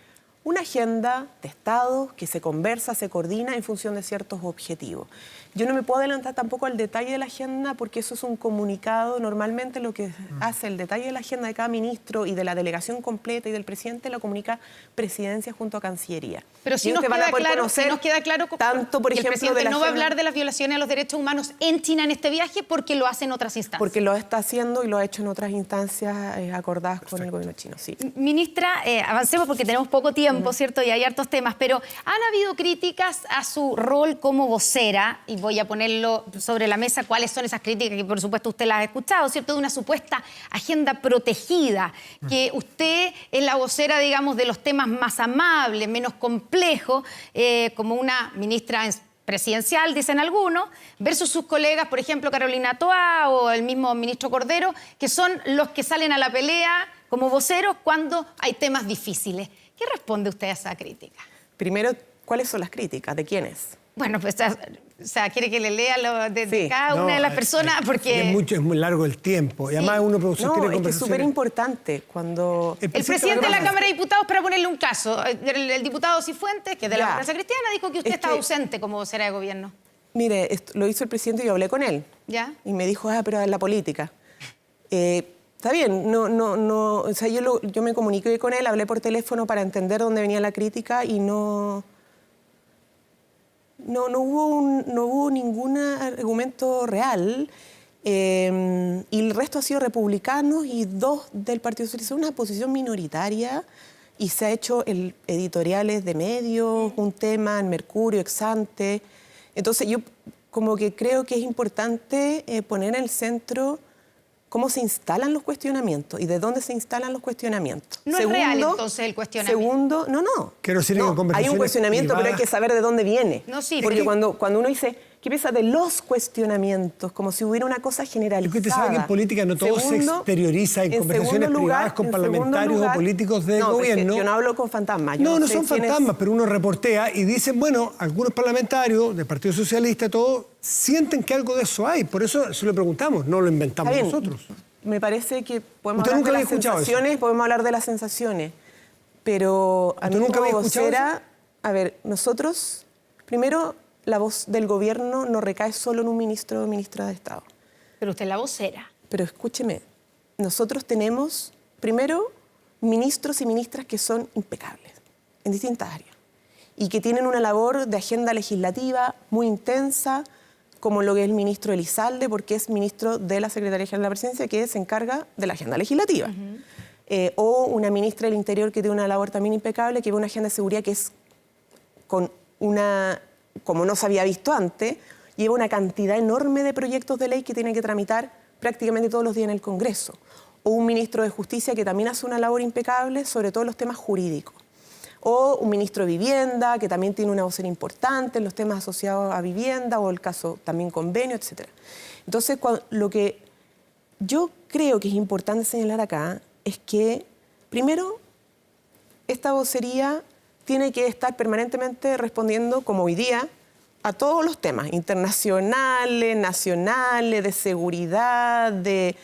una agenda de Estado que se conversa, se coordina en función de ciertos objetivos. Yo no me puedo adelantar tampoco al detalle de la agenda porque eso es un comunicado. Normalmente lo que hace el detalle de la agenda de cada ministro y de la delegación completa y del presidente lo comunica Presidencia junto a Cancillería. Pero si Y nos ustedes van a queda, poder claro, conocer si nos queda claro tanto, por que ejemplo, el presidente de la no va a agenda- hablar de las violaciones a los derechos humanos en China en este viaje porque lo hace en otras instancias. Porque lo está haciendo y lo ha hecho en otras instancias acordadas con el gobierno chino, sí. Ministra, avancemos porque tenemos poco tiempo, ¿cierto? Y hay hartos temas, pero han habido críticas a su rol como vocera, y voy a ponerlo sobre la mesa cuáles son esas críticas que por supuesto usted las ha escuchado, ¿cierto? De una supuesta agenda protegida, que usted es la vocera, digamos, de los temas más amables, menos complejos, como una ministra presidencial, dicen algunos, versus sus colegas, por ejemplo, Carolina Toá o el mismo ministro Cordero, que son los que salen a la pelea como voceros cuando hay temas difíciles. ¿Qué responde usted a esa crítica? Primero, ¿cuáles son las críticas? ¿De quiénes? Bueno, pues, o sea, quiere que le lea lo de Sí. cada una de las personas, porque Es muy largo el tiempo. Y además uno productor No, tiene es que es conversaciones. súper importante cuando... el presidente de la Cámara de Diputados, para ponerle un caso, el diputado Cifuentes, que es de la Ya. democracia cristiana, dijo que usted Es estaba que- ausente como vocera de gobierno. Mire, lo hizo el presidente y yo hablé con él. ¿Ya? Y me dijo, pero es la política. Está bien, o sea, yo me comuniqué con él, hablé por teléfono para entender dónde venía la crítica y no hubo ningún argumento real. Y el resto ha sido republicanos y 2 del Partido Socialista. Es una posición minoritaria y se ha hecho editoriales de medios, un tema en Mercurio, Exante. Entonces yo como que creo que es importante poner en el centro cómo se instalan los cuestionamientos y de dónde se instalan los cuestionamientos. No es real, entonces, el cuestionamiento. Segundo, no. Quiero decir que No, en conversaciones hay un cuestionamiento, pero hay privadas- que saber de dónde viene. No, sí, Porque pero- cuando uno dice, ¿qué piensa de los cuestionamientos? Como si hubiera una cosa generalizada. Es que usted sabe que en política no todo se exterioriza en conversaciones privadas con parlamentarios o políticos de no, gobierno. Pero es que yo no hablo con fantasmas. No sé son quién es- fantasmas, pero uno reportea y dicen, bueno, algunos parlamentarios del Partido Socialista, todos, sienten que algo de eso hay. Por eso se lo preguntamos, no lo inventamos Está bien. nosotros. Me parece que podemos ¿Usted hablar nunca de había las escuchado eso? sensaciones, podemos hablar de las sensaciones, pero a ¿Usted mí nunca como había escuchado vocera, a ver, nosotros, primero, la voz del gobierno no recae solo en un ministro o ministra de Estado. Pero usted es la vocera. Pero escúcheme, nosotros tenemos, primero, ministros y ministras que son impecables en distintas áreas y que tienen una labor de agenda legislativa muy intensa, como lo que es el ministro Elizalde, porque es ministro de la Secretaría General de la Presidencia, que se encarga de la agenda legislativa. O una ministra del Interior que tiene una labor también impecable, que ve una agenda de seguridad que es con una, como no se había visto antes, lleva una cantidad enorme de proyectos de ley que tiene que tramitar prácticamente todos los días en el Congreso. O un ministro de Justicia que también hace una labor impecable, sobre todo en los temas jurídicos. O un ministro de Vivienda, que también tiene una vocera importante en los temas asociados a vivienda, o el caso también convenio, etc. Entonces, lo que yo creo que es importante señalar acá es que, primero, esta vocería tiene que estar permanentemente respondiendo, como hoy día, a todos los temas internacionales, nacionales, de seguridad, de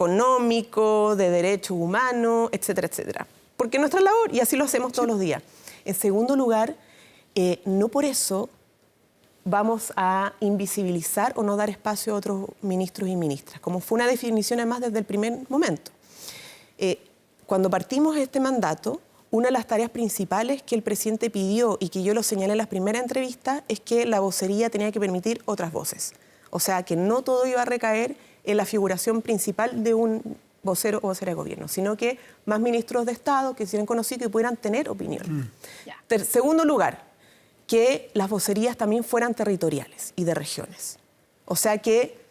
económico, de derechos humanos, etcétera, etcétera. Porque es nuestra labor y así lo hacemos todos los días. En segundo lugar, no por eso vamos a invisibilizar o no dar espacio a otros ministros y ministras, como fue una definición además desde el primer momento. Cuando partimos este mandato, una de las tareas principales que el presidente pidió y que yo lo señalé en las primeras entrevistas es que la vocería tenía que permitir otras voces. O sea, que no todo iba a recaer en la figuración principal de un vocero o vocera de gobierno, sino que más ministros de Estado que se hubieran conocido y pudieran tener opinión. Segundo lugar, que las vocerías también fueran territoriales y de regiones. O sea, que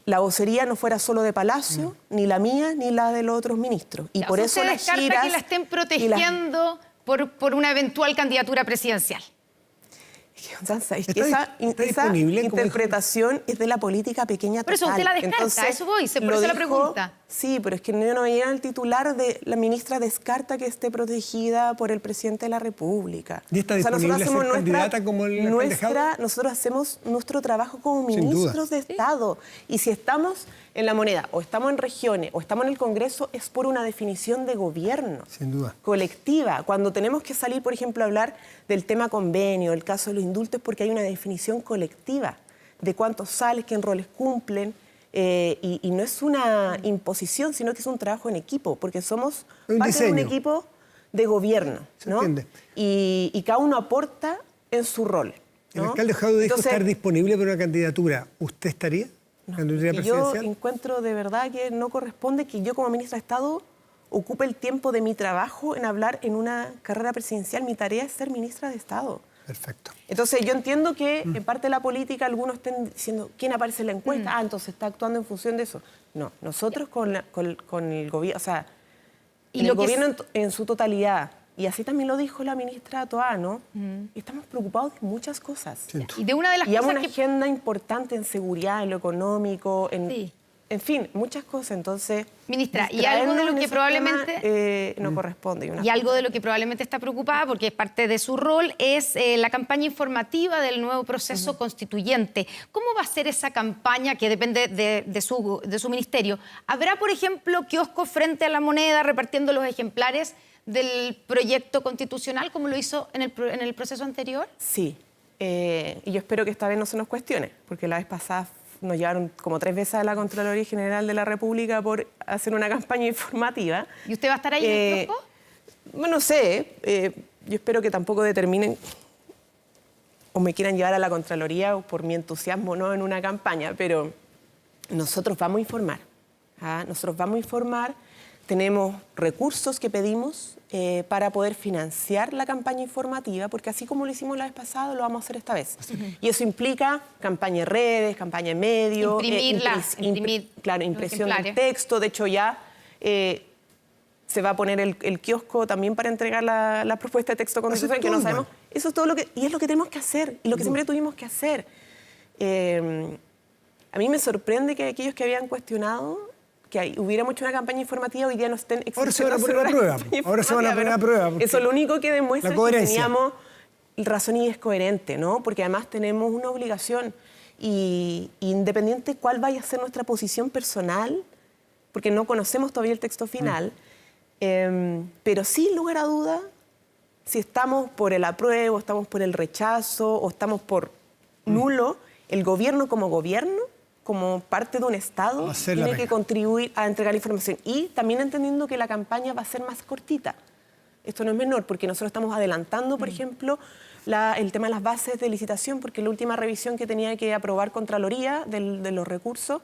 la vocería no fuera solo de Palacio, ni la mía, ni la de los otros ministros. Y Ya, por o eso sea, las usted descarta giras que la estén y las- protegiendo por una eventual candidatura presidencial. Constanza, es que ¿Está esa disponible, como dijo? interpretación es de la política pequeña Por eso usted total. la descarta, Entonces, a eso voy, por lo eso la dijo pregunta. Sí, pero es que no llega el titular de la ministra descarta que esté protegida por el presidente de la República. ¿Y está disponible a ser candidata como el alcalde Jadwe? Nosotros hacemos nuestro trabajo como Sin duda. ministros de Estado. Y si estamos en la moneda, o estamos en regiones, o estamos en el Congreso, es por una definición de gobierno. Sin duda. Colectiva. Cuando tenemos que salir, por ejemplo, a hablar del tema convenio, el caso de los indultos, porque hay una definición colectiva de cuántos salen, qué roles cumplen. Y no es una imposición, sino que es un trabajo en equipo, porque somos Un parte de un diseño. equipo de gobierno, Se ¿no? entiende. Y cada uno aporta en su rol, El ¿no? alcalde Jadwe dijo Entonces, estar disponible para una candidatura. ¿Usted estaría? ¿Candidatura que yo presidencial? encuentro de verdad que no corresponde que yo como ministra de Estado ocupe el tiempo de mi trabajo en hablar en una carrera presidencial. Mi tarea es ser ministra de Estado. Perfecto. Entonces yo entiendo que en parte de la política algunos estén diciendo quién aparece en la encuesta, entonces está actuando en función de eso. No, nosotros con el gobierno, o sea, Y en lo el que gobierno en su totalidad, y así también lo dijo la ministra Toá, ¿no? Estamos preocupados de muchas cosas. Siento. Y de una de las Y hay cosas una que... agenda importante en seguridad, en lo económico, Sí. en fin, muchas cosas. Entonces, Ministra, y algo de lo distraernos en que esos probablemente... temas, no corresponde. Y algo de lo que probablemente está preocupada, porque es parte de su rol, es la campaña informativa del nuevo proceso constituyente. ¿Cómo va a ser esa campaña que depende de su ministerio? ¿Habrá, por ejemplo, kioscos frente a la moneda repartiendo los ejemplares del proyecto constitucional como lo hizo en el proceso anterior? Sí, y yo espero que esta vez no se nos cuestione, porque la vez pasada nos llevaron como 3 veces a la Contraloría General de la República por hacer una campaña informativa. ¿Y usted va a estar ahí en el kiosco? Bueno, no sé, yo espero que tampoco determinen o me quieran llevar a la Contraloría por mi entusiasmo no en una campaña, pero nosotros vamos a informar. Nosotros vamos a informar, tenemos recursos que pedimos para poder financiar la campaña informativa, porque así como lo hicimos la vez pasada, lo vamos a hacer esta vez. Y eso implica campaña en redes, campaña en medios, imprimir claro, los impresión del ejemplares. texto. De hecho, ya se va a poner el kiosco también para entregar la propuesta de texto constitucional, que no todo sabemos. igual. Eso es todo y es lo que tenemos que hacer, y lo que siempre tuvimos que hacer. A mí me sorprende que aquellos que habían cuestionado que hubiéramos hecho una campaña informativa hoy día no estén Ahora se van a exigiendo poner a hacer prueba. una campaña Ahora se van a poner a informativa, prueba, pero porque eso lo único que demuestra la es que coherencia. teníamos razón y es coherente, ¿no? Porque además tenemos una obligación y independiente cuál vaya a ser nuestra posición personal, porque no conocemos todavía el texto final, pero sin lugar a duda, si estamos por el apruebo, estamos por el rechazo o estamos por nulo, el gobierno, como parte de un Estado, Va a hacer la tiene que pega. contribuir a entregar información. Y también entendiendo que la campaña va a ser más cortita. Esto no es menor, porque nosotros estamos adelantando, por ejemplo, el tema de las bases de licitación, porque la última revisión que tenía que aprobar Contraloría de los recursos,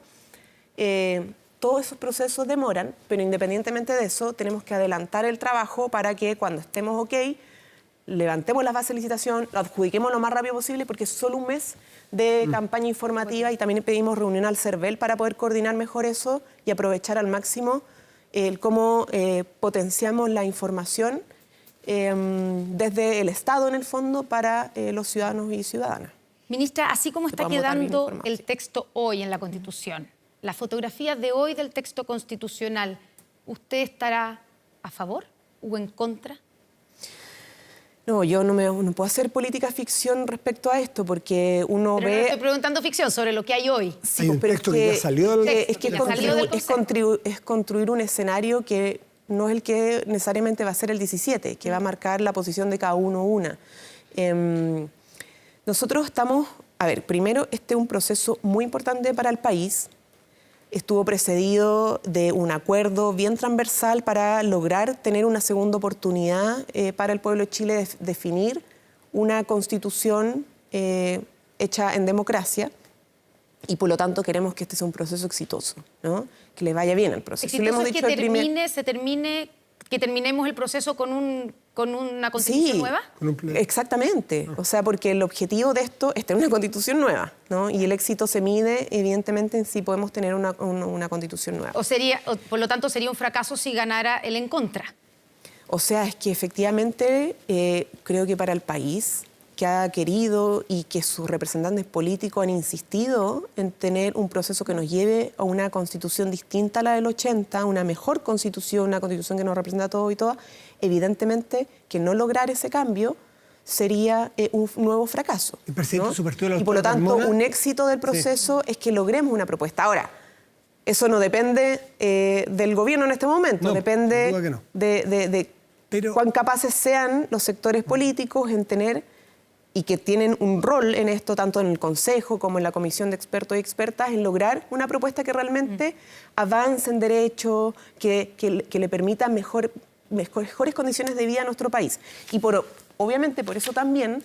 todos esos procesos demoran, pero independientemente de eso, tenemos que adelantar el trabajo para que cuando estemos ok, levantemos las bases de licitación, lo adjudiquemos lo más rápido posible, porque es solo un mes de campaña informativa y también pedimos reunión al CERVEL para poder coordinar mejor eso y aprovechar al máximo cómo potenciamos la información desde el Estado, en el fondo, para los ciudadanos y ciudadanas. Ministra, así como está podamos dar bien quedando informados, el sí. texto hoy en la Constitución, la fotografía de hoy del texto constitucional, ¿usted estará a favor o en contra? No, yo no puedo hacer política ficción respecto a esto, porque uno Pero no ve... estoy preguntando ficción, sobre lo que hay hoy. Sí, Hay un pero texto que ya salió del- es que Ya salió del Consejo. es construir un escenario que no es el que necesariamente va a ser el 17, que va a marcar la posición de cada uno una. Nosotros estamos... A ver, primero, este es un proceso muy importante para el país. Estuvo precedido de un acuerdo bien transversal para lograr tener una segunda oportunidad para el pueblo de Chile de definir una constitución hecha en democracia y por lo tanto queremos que este sea un proceso exitoso, ¿no? Que le vaya bien al proceso. Y le Exitoso hemos es que dicho que terminemos el proceso con una constitución nueva. Con un pleno. Exactamente. O sea, porque el objetivo de esto es tener una constitución nueva, ¿no? Y el éxito se mide, evidentemente, en si podemos tener una constitución nueva. Por lo tanto, sería un fracaso si ganara el en contra. O sea, es que efectivamente creo que para el país que ha querido y que sus representantes políticos han insistido en tener un proceso que nos lleve a una constitución distinta a la del 80, una mejor constitución, una constitución que nos representa a todos y todas, evidentemente que no lograr ese cambio sería un nuevo fracaso. El presidente ¿no? de su partido, la Y por lo doctora tanto, Carmona, un éxito del proceso es que logremos una propuesta. Ahora, eso no depende del gobierno en este momento, No, depende sin duda que no. de Pero- cuán capaces sean los sectores políticos en tener, y que tienen un rol en esto, tanto en el Consejo como en la Comisión de Expertos y Expertas, en lograr una propuesta que realmente avance en derechos, que le permita mejores condiciones de vida a nuestro país. Y obviamente por eso también,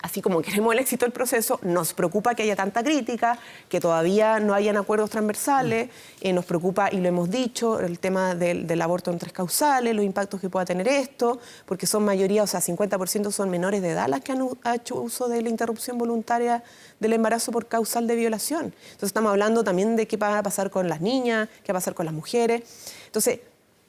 así como queremos el éxito del proceso, nos preocupa que haya tanta crítica, que todavía no hayan acuerdos transversales, nos preocupa, y lo hemos dicho, el tema del aborto en 3 causales, los impactos que pueda tener esto, porque son mayoría, o sea, 50% son menores de edad las que han hecho uso de la interrupción voluntaria del embarazo por causal de violación. Entonces estamos hablando también de qué va a pasar con las niñas, qué va a pasar con las mujeres. Entonces,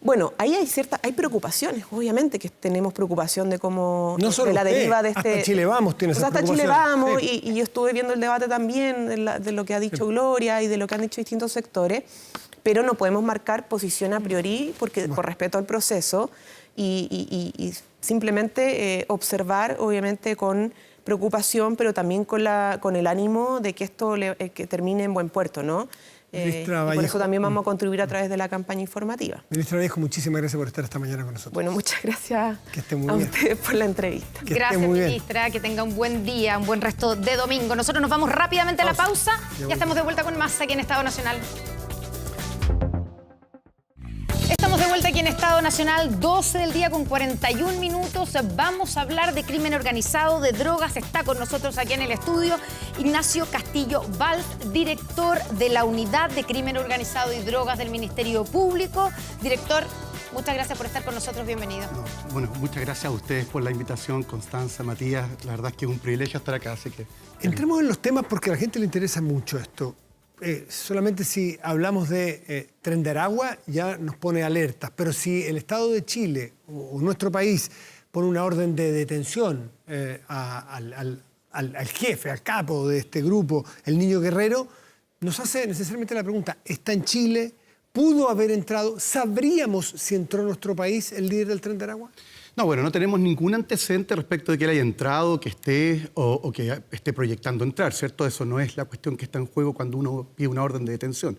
bueno, ahí hay preocupaciones, obviamente que tenemos preocupación de cómo, No solo de la usted, deriva de este... hasta Chile Vamos tiene esas hasta Chile preocupaciones. Vamos, Sí. y yo estuve viendo el debate también de lo que ha dicho Gloria y de lo que han dicho distintos sectores, pero no podemos marcar posición a priori porque con respeto al proceso y simplemente observar, obviamente, con preocupación, pero también con el ánimo de que esto que termine en buen puerto, ¿no? Ministra Y por Vallejo. eso también vamos a contribuir a través de la campaña informativa. Ministra Vallejo, muchísimas gracias por estar esta mañana con nosotros. Bueno, muchas gracias Que esté muy a bien. ustedes por la entrevista. Que esté Gracias, muy bien. ministra. Que tenga un buen día, un buen resto de domingo. Nosotros nos vamos rápidamente a la pausa. Ya estamos de vuelta con más aquí en Estado Nacional. Estamos de vuelta aquí en Estado Nacional, 12 del día con 41 minutos. Vamos a hablar de crimen organizado, de drogas. Está con nosotros aquí en el estudio Ignacio Castillo Valls, director de la Unidad de Crimen Organizado y Drogas del Ministerio Público. Director, muchas gracias por estar con nosotros. Bienvenido. Bueno, muchas gracias a ustedes por la invitación, Constanza, Matías. La verdad es que es un privilegio estar acá, así que... Entremos en los temas porque a la gente le interesa mucho esto. Solamente si hablamos de Tren de Aragua ya nos pone alertas, pero si el Estado de Chile o nuestro país pone una orden de detención al jefe, al capo de este grupo, el Niño Guerrero, nos hace necesariamente la pregunta, ¿está en Chile? ¿Pudo haber entrado? ¿Sabríamos si entró a nuestro país el líder del Tren de Aragua? No, bueno, no tenemos ningún antecedente respecto de que él haya entrado, que esté o que esté proyectando entrar, ¿cierto? Eso no es la cuestión que está en juego cuando uno pide una orden de detención.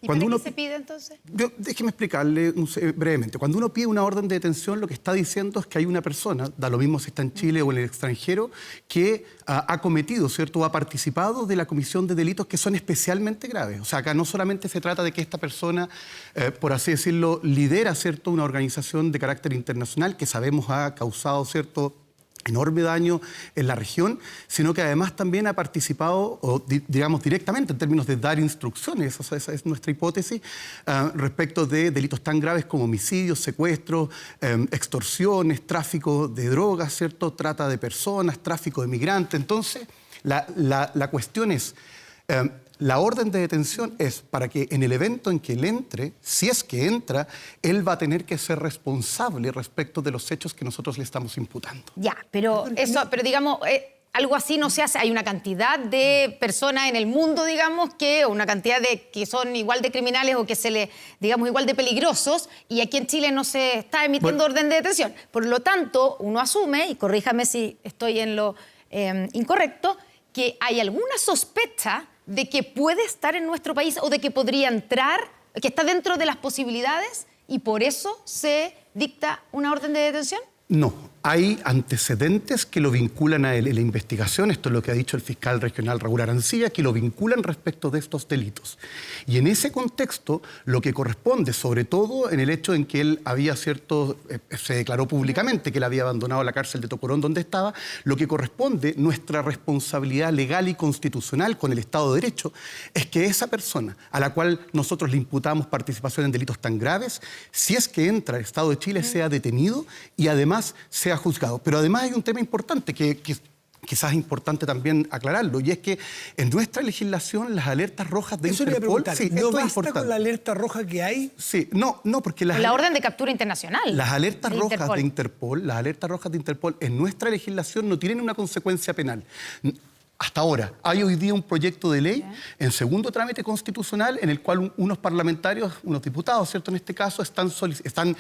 ¿Y Cuando para uno qué se pide entonces? Déjeme explicarle brevemente. Cuando uno pide una orden de detención, lo que está diciendo es que hay una persona, da lo mismo si está en Chile o en el extranjero, que ha cometido, ¿cierto?, o ha participado de la comisión de delitos que son especialmente graves. O sea, acá no solamente se trata de que esta persona, por así decirlo, lidera, ¿cierto?, una organización de carácter internacional que sabemos ha causado, ¿cierto?, enorme daño en la región, sino que además también ha participado, o digamos directamente en términos de dar instrucciones, esa es nuestra hipótesis, respecto de delitos tan graves como homicidios, secuestros, extorsiones, tráfico de drogas, ¿cierto?, trata de personas, tráfico de migrantes. Entonces, la cuestión es... La orden de detención es para que en el evento en que él entre, si es que entra, él va a tener que ser responsable respecto de los hechos que nosotros le estamos imputando. Ya, pero digamos, algo así no se hace. Hay una cantidad de personas en el mundo, digamos, o una cantidad que son igual de criminales o que digamos, igual de peligrosos, y aquí en Chile no se está emitiendo orden de detención. Por lo tanto, uno asume, y corríjame si estoy en lo incorrecto, que hay alguna sospecha de que puede estar en nuestro país o de que podría entrar, que está dentro de las posibilidades, y por eso se dicta una orden de detención. No, hay antecedentes que lo vinculan a él en la investigación, esto es lo que ha dicho el fiscal regional Raúl Arancilla, que lo vinculan respecto de estos delitos. Y en ese contexto, lo que corresponde, sobre todo en el hecho en que él había se declaró públicamente que él había abandonado la cárcel de Tocorón donde estaba, lo que corresponde, nuestra responsabilidad legal y constitucional con el Estado de Derecho, es que esa persona a la cual nosotros le imputamos participación en delitos tan graves, si es que entra al Estado de Chile, sea detenido y además sea juzgado. Pero además hay un tema importante que quizás es importante también aclararlo, y es que en nuestra legislación las alertas rojas de Eso le iba a Interpol... preguntar. Sí, ¿No esto es basta importante. con la alerta roja que hay? Sí, no, porque La orden de captura internacional. las alertas de rojas Interpol. de Interpol, las alertas rojas de Interpol en nuestra legislación no tienen una consecuencia penal. Hasta ahora, hay hoy día un proyecto de ley en segundo trámite constitucional en el cual unos parlamentarios, unos diputados, ¿cierto? En este caso, están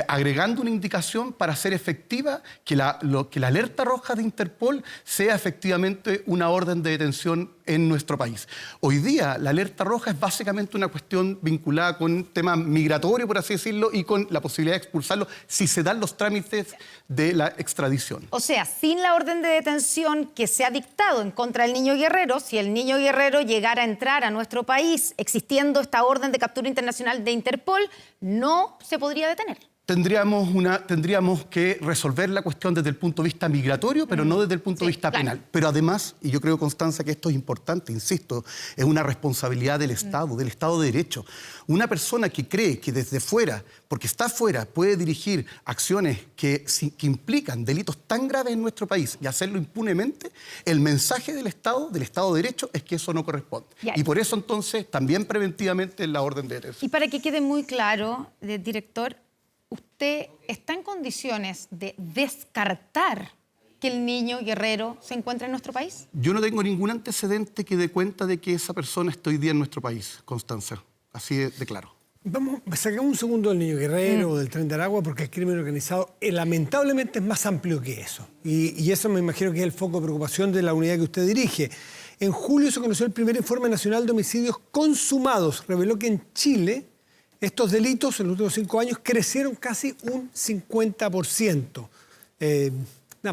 agregando una indicación para hacer efectiva que la alerta roja de Interpol sea efectivamente una orden de detención en nuestro país. Hoy día, la alerta roja es básicamente una cuestión vinculada con temas migratorios, por así decirlo, y con la posibilidad de expulsarlo si se dan los trámites de la extradición. O sea, sin la orden de detención que se ha dictado en contra del niño Guerrero, si el niño Guerrero llegara a entrar a nuestro país existiendo esta orden de captura internacional de Interpol, no se podría detener. Tendríamos que resolver la cuestión desde el punto de vista migratorio, pero no desde el punto de vista penal. Pero además, y yo creo, Constanza, que esto es importante, insisto, es una responsabilidad del Estado de Derecho. Una persona que cree que desde fuera, porque está fuera, puede dirigir acciones que implican delitos tan graves en nuestro país y hacerlo impunemente, el mensaje del Estado de Derecho es que eso no corresponde. Y por eso, entonces, también preventivamente la orden de detención. Y para que quede muy claro, director, ¿usted está en condiciones de descartar que el niño Guerrero se encuentre en nuestro país? Yo no tengo ningún antecedente que dé cuenta de que esa persona esté hoy día en nuestro país, Constanza. Así de claro. Sacamos un segundo del niño Guerrero o del Tren de Aragua, porque el crimen organizado lamentablemente es más amplio que eso. Y eso me imagino que es el foco de preocupación de la unidad que usted dirige. En julio se conoció el primer informe nacional de homicidios consumados. Reveló que en Chile estos delitos en los últimos 5 años crecieron casi un 50%. Pues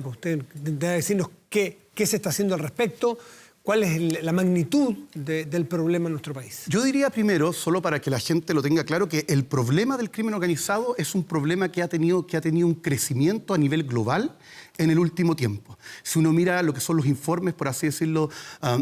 usted intentará decirnos qué se está haciendo al respecto, cuál es la magnitud del problema en nuestro país. Yo diría primero, solo para que la gente lo tenga claro, que el problema del crimen organizado es un problema que ha tenido un crecimiento a nivel global en el último tiempo. Si uno mira lo que son los informes, por así decirlo,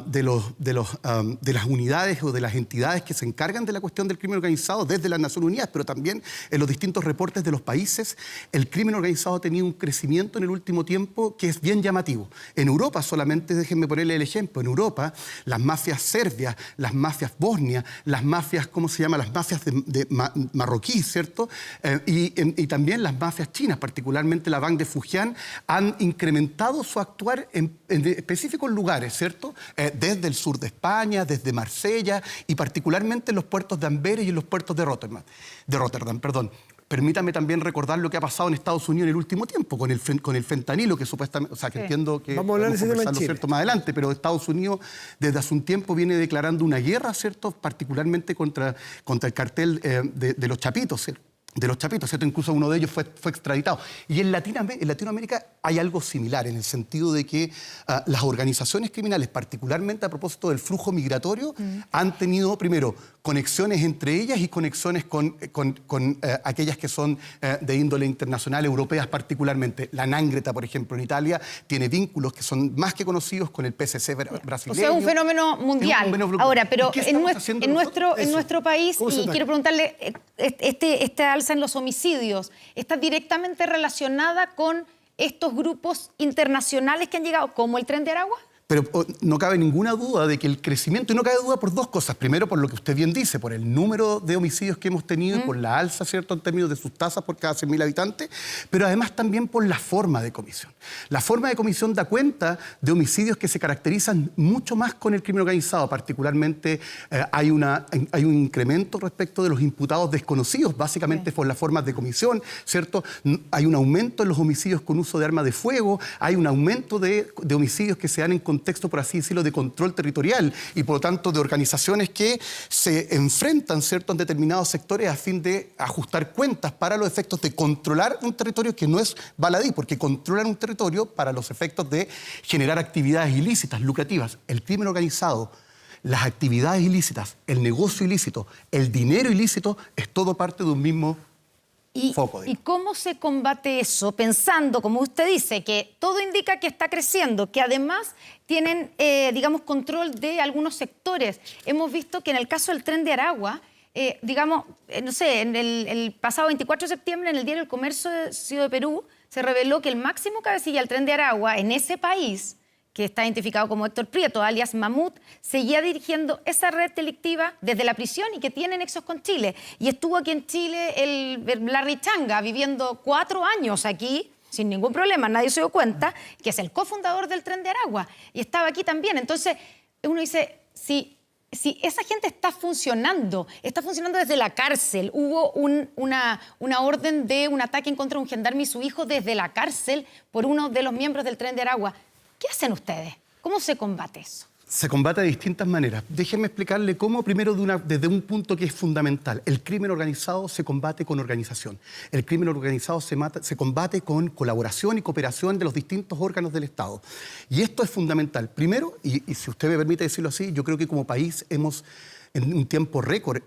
de las unidades o de las entidades que se encargan de la cuestión del crimen organizado desde las Naciones Unidas, pero también en los distintos reportes de los países, el crimen organizado ha tenido un crecimiento en el último tiempo que es bien llamativo. En Europa, solamente déjenme ponerle el ejemplo, en Europa, las mafias serbias, las mafias bosnias, las mafias, ¿cómo se llama? Las mafias de marroquí, ¿cierto? Y también las mafias chinas, particularmente la Bang de Fujian, han incrementado su actuar en específicos lugares, ¿cierto? Desde el sur de España, desde Marsella y particularmente en los puertos de Amberes y en los puertos de Rotterdam. Permítame también recordar lo que ha pasado en Estados Unidos en el último tiempo con el fentanilo, que supuestamente, o sea, que entiendo que vamos a hablar de ese tema en Chile, ¿cierto? Más adelante, pero Estados Unidos desde hace un tiempo viene declarando una guerra, ¿cierto? Particularmente contra el cartel de los chapitos, ¿cierto? ¿cierto? Incluso uno de ellos fue extraditado. Y en Latinoamérica hay algo similar, en el sentido de que las organizaciones criminales, particularmente a propósito del flujo migratorio, han tenido, primero, conexiones entre ellas y conexiones con aquellas que son de índole internacional, europeas particularmente. La Nangreta, por ejemplo, en Italia, tiene vínculos que son más que conocidos con el PSC brasileño. O sea, un fenómeno mundial. Ahora, pero en nuestro país, y quiero preguntarle, esta alza en los homicidios, ¿está directamente relacionada con estos grupos internacionales que han llegado, como el Tren de Aragua? Pero no cabe ninguna duda de que el crecimiento, y no cabe duda por dos cosas. Primero, por lo que usted bien dice, por el número de homicidios que hemos tenido y por la alza, ¿cierto?, en términos de sus tasas por cada 100.000 habitantes, pero además también por la forma de comisión. La forma de comisión da cuenta de homicidios que se caracterizan mucho más con el crimen organizado. Particularmente hay un incremento respecto de los imputados desconocidos, básicamente por las formas de comisión, ¿cierto? Hay un aumento en los homicidios con uso de arma de fuego, hay un aumento de homicidios que se dan en contexto, por así decirlo, de control territorial y, por lo tanto, de organizaciones que se enfrentan, ¿cierto?, en determinados sectores a fin de ajustar cuentas para los efectos de controlar un territorio que no es baladí, porque controlan un territorio para los efectos de generar actividades ilícitas, lucrativas. El crimen organizado, las actividades ilícitas, el negocio ilícito, el dinero ilícito, es todo parte de un mismo foco. ¿Y cómo se combate eso? Pensando, como usted dice, que todo indica que está creciendo, que además tienen, control de algunos sectores. Hemos visto que en el caso del Tren de Aragua, en el pasado 24 de septiembre, en el diario El Comercio de Perú, se reveló que el máximo cabecilla del Tren de Aragua en ese país que está identificado como Héctor Prieto, alias Mamut, seguía dirigiendo esa red delictiva desde la prisión y que tiene nexos con Chile. Y estuvo aquí en Chile el Larry Changa, viviendo 4 años aquí, sin ningún problema, nadie se dio cuenta, que es el cofundador del Tren de Aragua. Y estaba aquí también. Entonces, uno dice, si esa gente está funcionando desde la cárcel, hubo una orden de un ataque en contra de un gendarme y su hijo desde la cárcel por uno de los miembros del Tren de Aragua. ¿Qué hacen ustedes? ¿Cómo se combate eso? Se combate de distintas maneras. Déjenme explicarle cómo, primero, desde un punto que es fundamental. El crimen organizado se combate con organización. El crimen organizado se combate con colaboración y cooperación de los distintos órganos del Estado. Y esto es fundamental. Primero, y si usted me permite decirlo así, yo creo que como país hemos, en un tiempo récord,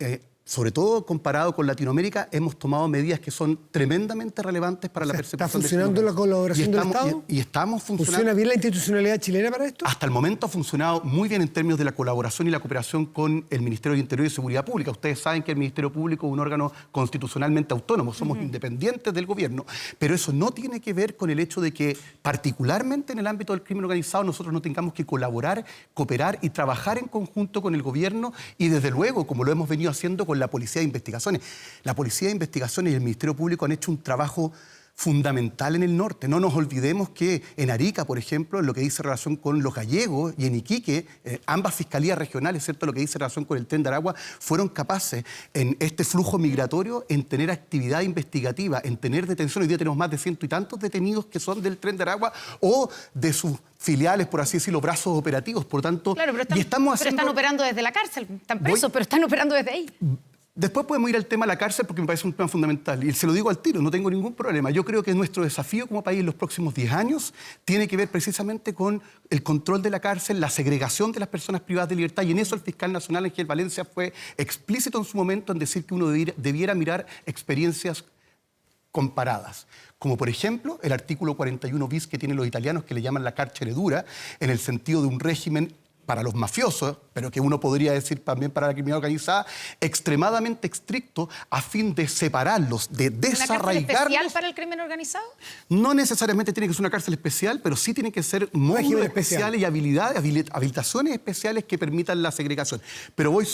sobre todo comparado con Latinoamérica, hemos tomado medidas que son tremendamente relevantes para la persecución. ¿Está funcionando la colaboración del Estado? Y estamos funcionando. ¿Funciona bien la institucionalidad chilena para esto? Hasta el momento ha funcionado muy bien en términos de la colaboración y la cooperación con el Ministerio de Interior y Seguridad Pública. Ustedes saben que el Ministerio Público es un órgano constitucionalmente autónomo, somos independientes del gobierno, pero eso no tiene que ver con el hecho de que, particularmente en el ámbito del crimen organizado, nosotros no tengamos que colaborar, cooperar y trabajar en conjunto con el gobierno y, desde luego, como lo hemos venido haciendo con la Policía de Investigaciones. La Policía de Investigaciones y el Ministerio Público han hecho un trabajo fundamental en el norte. No nos olvidemos que en Arica, por ejemplo, en lo que dice relación con los gallegos, y en Iquique, ambas fiscalías regionales, ¿cierto?, lo que dice relación con el Tren de Aragua, fueron capaces en este flujo migratorio en tener actividad investigativa, en tener detención. Hoy día tenemos más de 100 y tantos detenidos que son del Tren de Aragua o de sus filiales, por así decirlo, brazos operativos. Por tanto, Claro, pero están operando desde la cárcel, están presos, pero están operando desde ahí. Después podemos ir al tema de la cárcel porque me parece un tema fundamental. Y se lo digo al tiro, no tengo ningún problema. Yo creo que nuestro desafío como país en los próximos 10 años tiene que ver precisamente con el control de la cárcel, la segregación de las personas privadas de libertad. Y en eso el fiscal nacional, Ángel Valencia, fue explícito en su momento en decir que uno debiera mirar experiencias comparadas. Como por ejemplo el artículo 41 bis que tienen los italianos, que le llaman la carcere dura, en el sentido de un régimen para los mafiosos, pero que uno podría decir también para la criminalidad organizada, extremadamente estricto a fin de separarlos, de desarraigarlos. ¿Una cárcel especial para el crimen organizado? No necesariamente tiene que ser una cárcel especial, pero sí tiene que ser módulos especiales y habilitaciones especiales que permitan la segregación. Pero voy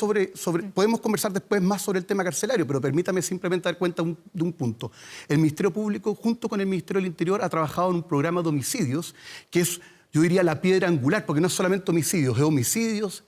podemos conversar después más sobre el tema carcelario, pero permítame simplemente dar cuenta de un punto. El Ministerio Público, junto con el Ministerio del Interior, ha trabajado en un programa de homicidios que es, yo diría, la piedra angular, porque no es solamente homicidios, es homicidios,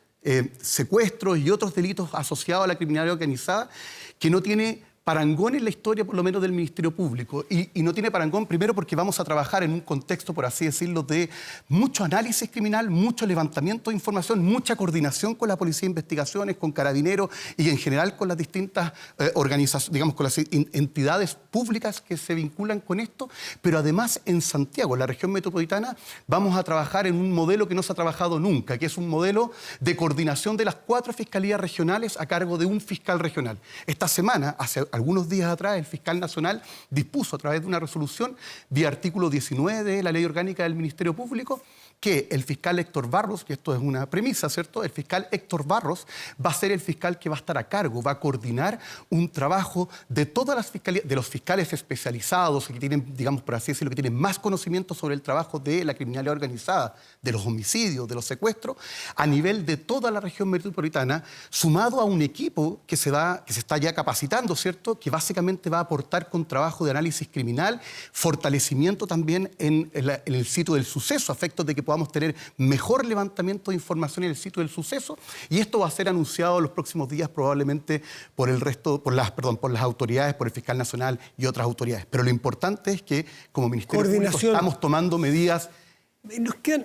secuestros y otros delitos asociados a la criminalidad organizada, que no tiene parangón en la historia, por lo menos, del Ministerio Público. Y no tiene parangón, primero, porque vamos a trabajar en un contexto, por así decirlo, de mucho análisis criminal, mucho levantamiento de información, mucha coordinación con la Policía de Investigaciones, con Carabineros y, en general, con las distintas organizaciones, digamos, con las entidades públicas que se vinculan con esto. Pero, además, en Santiago, en la región metropolitana, vamos a trabajar en un modelo que no se ha trabajado nunca, que es un modelo de coordinación de las 4 fiscalías regionales a cargo de un fiscal regional. Esta semana, hace algunos días atrás, el fiscal nacional dispuso a través de una resolución vía artículo 19 de la Ley Orgánica del Ministerio Público que el fiscal Héctor Barros, que esto es una premisa, ¿cierto? El fiscal Héctor Barros va a ser el fiscal que va a estar a cargo, va a coordinar un trabajo de todas las fiscalías, de los fiscales especializados que tienen, digamos, por así decirlo, que tienen más conocimiento sobre el trabajo de la criminalidad organizada, de los homicidios, de los secuestros, a nivel de toda la región metropolitana, sumado a un equipo que se está ya capacitando, ¿cierto? Que básicamente va a aportar con trabajo de análisis criminal, fortalecimiento también en el sitio del suceso, a efectos de que podamos tener mejor levantamiento de información en el sitio del suceso, y esto va a ser anunciado en los próximos días probablemente por las autoridades, por el fiscal nacional y otras autoridades. Pero lo importante es que como Ministerio Público estamos tomando medidas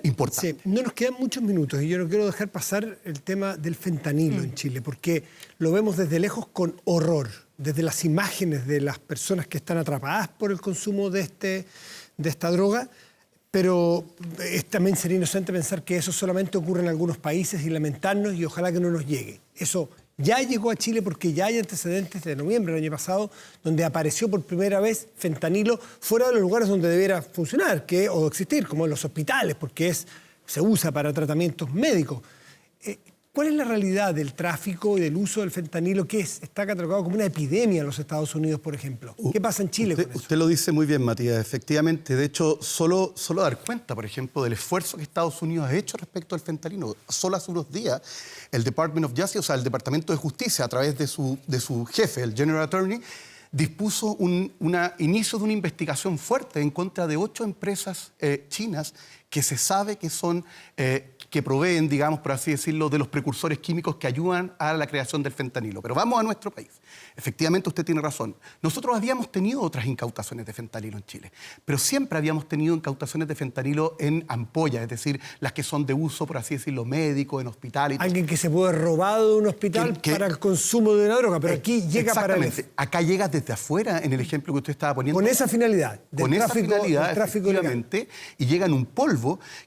importantes. Sí, no nos quedan muchos minutos y yo no quiero dejar pasar el tema del fentanilo en Chile, porque lo vemos desde lejos con horror, desde las imágenes de las personas que están atrapadas por el consumo de esta droga. Pero también sería inocente pensar que eso solamente ocurre en algunos países y lamentarnos, y ojalá que no nos llegue. Eso ya llegó a Chile porque ya hay antecedentes de noviembre del año pasado donde apareció por primera vez fentanilo fuera de los lugares donde debiera funcionar o existir, como en los hospitales, porque se usa para tratamientos médicos. ¿Cuál es la realidad del tráfico y del uso del fentanilo que está catalogado como una epidemia en los Estados Unidos, por ejemplo? ¿Qué pasa en Chile con eso? Usted lo dice muy bien, Matías. Efectivamente, de hecho, solo dar cuenta, por ejemplo, del esfuerzo que Estados Unidos ha hecho respecto al fentanilo. Solo hace unos días, el Department of Justice, o sea, el Departamento de Justicia, a través de su jefe, el General Attorney, dispuso un inicio de una investigación fuerte en contra de 8 empresas chinas que se sabe que son, que proveen, digamos, por así decirlo, de los precursores químicos que ayudan a la creación del fentanilo. Pero vamos a nuestro país. Efectivamente, usted tiene razón. Nosotros habíamos tenido otras incautaciones de fentanilo en Chile, pero siempre habíamos tenido incautaciones de fentanilo en ampollas, es decir, las que son de uso, por así decirlo, médico, en hospitales. Alguien que se puede robado de un hospital para el consumo de una droga, pero aquí llega para el... Exactamente. Acá llega desde afuera, en el ejemplo que usted estaba poniendo. Con esa finalidad. Con esa finalidad, efectivamente, y llega en un polvo